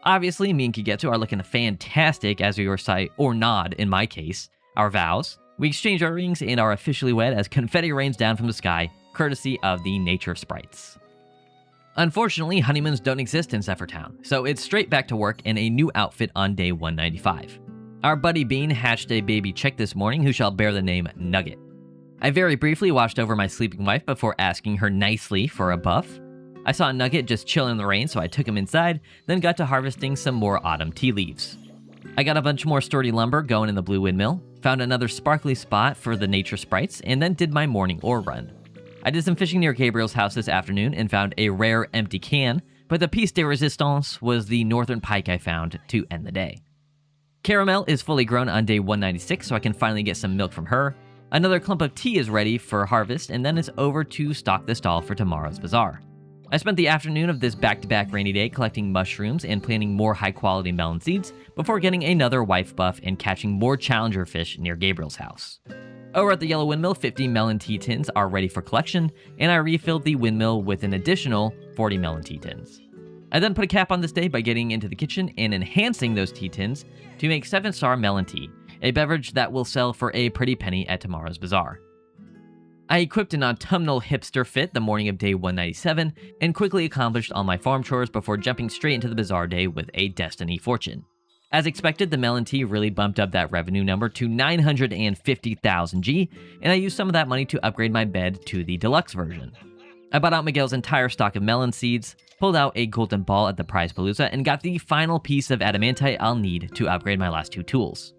Obviously, me and 𝘃𝗫𝗄 are looking fantastic as we recite, or nod in my case, our vows. We exchange our rings and are officially wed as confetti rains down from the sky, courtesy of the nature sprites. Unfortunately, honeymoons don't exist in Zephyrtown, so it's straight back to work in a new outfit on day 195. Our buddy Bean hatched a baby chick this morning who shall bear the name Nugget. I very briefly watched over my sleeping wife before asking her nicely for a buff. I saw Nugget just chilling in the rain, so I took him inside, then got to harvesting some more autumn tea leaves. I got a bunch more sturdy lumber going in the blue windmill, found another sparkly spot for the nature sprites, and then did my morning ore run. I did some fishing near Gabriel's house this afternoon and found a rare empty can, but the piece de resistance was the northern pike I found to end the day. Caramel is fully grown on day 196, so I can finally get some milk from her. Another clump of tea is ready for harvest, and then it's over to stock the stall for tomorrow's bazaar. I spent the afternoon of this back-to-back rainy day collecting mushrooms and planting more high-quality melon seeds before getting another wife buff and catching more challenger fish near Gabriel's house. Over at the yellow windmill, 50 melon tea tins are ready for collection, and I refilled the windmill with an additional 40 melon tea tins. I then put a cap on this day by getting into the kitchen and enhancing those tea tins to make 7-star melon tea, a beverage that will sell for a pretty penny at tomorrow's bazaar. I equipped an autumnal hipster fit the morning of day 197 and quickly accomplished all my farm chores before jumping straight into the bazaar day with a destiny fortune. As expected, the melon tea really bumped up that revenue number to 950,000 G, and I used some of that money to upgrade my bed to the deluxe version. I bought out Miguel's entire stock of melon seeds, pulled out a golden ball at the prize palooza, and got the final piece of adamantite I'll need to upgrade my last 2 tools.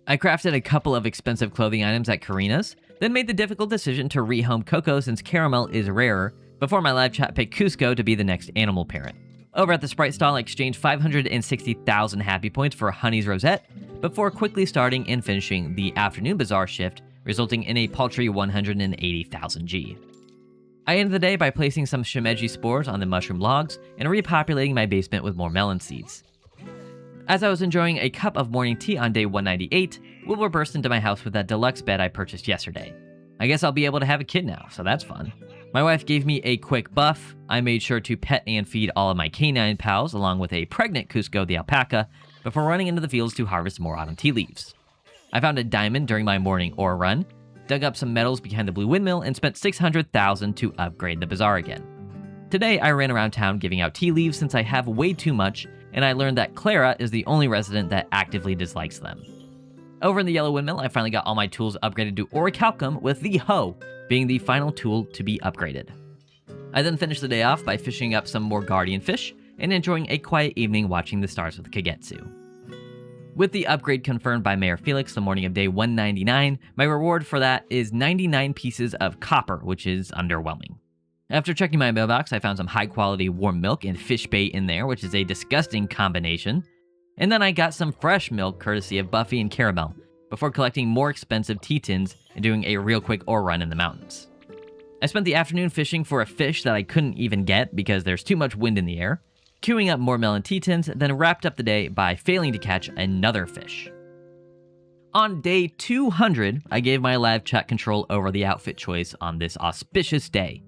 I crafted a couple of expensive clothing items at Karina's, then made the difficult decision to rehome Coco since Caramel is rarer, before my live chat picked Cusco to be the next animal parent. Over at the Sprite stall, I exchanged 560,000 happy points for Honey's Rosette, before quickly starting and finishing the afternoon bazaar shift, resulting in a paltry 180,000 G. I ended the day by placing some shimeji spores on the mushroom logs and repopulating my basement with more melon seeds. As I was enjoying a cup of morning tea on day 198, Wilbur burst into my house with that deluxe bed I purchased yesterday. I guess I'll be able to have a kid now, so that's fun. My wife gave me a quick buff. I made sure to pet and feed all of my canine pals along with a pregnant Cusco the alpaca before running into the fields to harvest more autumn tea leaves. I found a diamond during my morning ore run, dug up some metals behind the blue windmill, and spent 600,000 to upgrade the bazaar again. Today I ran around town giving out tea leaves since I have way too much, and I learned that Clara is the only resident that actively dislikes them. Over in the yellow windmill, I finally got all my tools upgraded to orichalcum, with the hoe being the final tool to be upgraded. I then finished the day off by fishing up some more guardian fish and enjoying a quiet evening watching the stars with 𝘃𝗫𝗄. With the upgrade confirmed by Mayor Felix the morning of day 199, my reward for that is 99 pieces of copper, which is underwhelming. After checking my mailbox, I found some high-quality warm milk and fish bait in there, which is a disgusting combination. And then I got some fresh milk courtesy of Buffy and Caramel, before collecting more expensive tea tins and doing a real quick ore run in the mountains. I spent the afternoon fishing for a fish that I couldn't even get because there's too much wind in the air, queuing up more melon tea tins, then wrapped up the day by failing to catch another fish. On day 200, I gave my live chat control over the outfit choice on this auspicious day.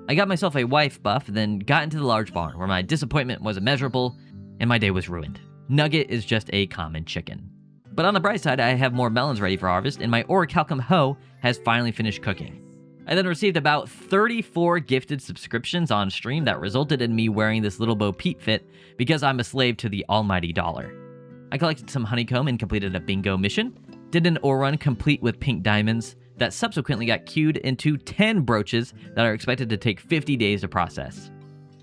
I got myself a wife buff, then got into the large barn, where my disappointment was immeasurable, and my day was ruined. Nugget is just a common chicken. But on the bright side, I have more melons ready for harvest, and my orichalcum hoe has finally finished cooking. I then received about 34 gifted subscriptions on stream that resulted in me wearing this little Bo Peep fit because I'm a slave to the almighty dollar. I collected some honeycomb and completed a bingo mission, did an ore run complete with pink diamonds that subsequently got queued into 10 brooches that are expected to take 50 days to process.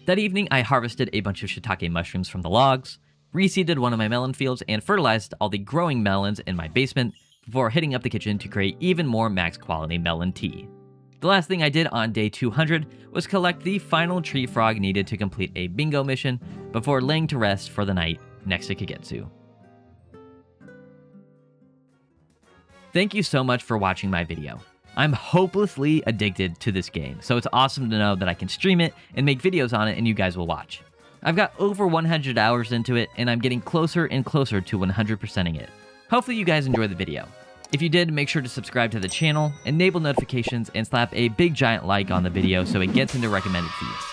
That evening, I harvested a bunch of shiitake mushrooms from the logs, reseeded one of my melon fields, and fertilized all the growing melons in my basement before hitting up the kitchen to create even more max quality melon tea. The last thing I did on day 200 was collect the final tree frog needed to complete a bingo mission before laying to rest for the night next to 𝘃𝗫𝗄. Thank you so much for watching my video. I'm hopelessly addicted to this game, so it's awesome to know that I can stream it and make videos on it and you guys will watch. I've got over 100 hours into it, and I'm getting closer and closer to 100%ing it. Hopefully you guys enjoyed the video. If you did, make sure to subscribe to the channel, enable notifications, and slap a big giant like on the video so it gets into recommended feeds.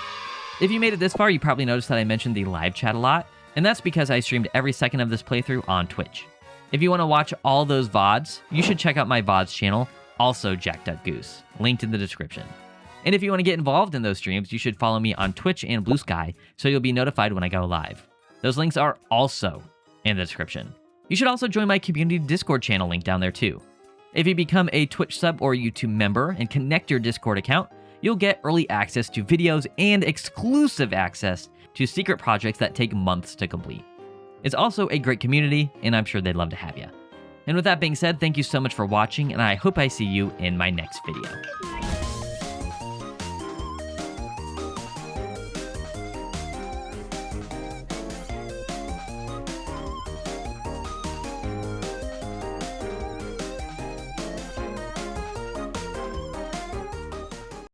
If you made it this far, you probably noticed that I mentioned the live chat a lot, and that's because I streamed every second of this playthrough on Twitch. If you want to watch all those VODs, you should check out my VODs channel, also JackDuckGoose, linked in the description. And if you want to get involved in those streams, you should follow me on Twitch and Blue Sky so you'll be notified when I go live. Those links are also in the description. You should also join my community Discord channel link down there too. If you become a Twitch sub or YouTube member and connect your Discord account, you'll get early access to videos and exclusive access to secret projects that take months to complete. It's also a great community, and I'm sure they'd love to have you. And with that being said, thank you so much for watching, and I hope I see you in my next video.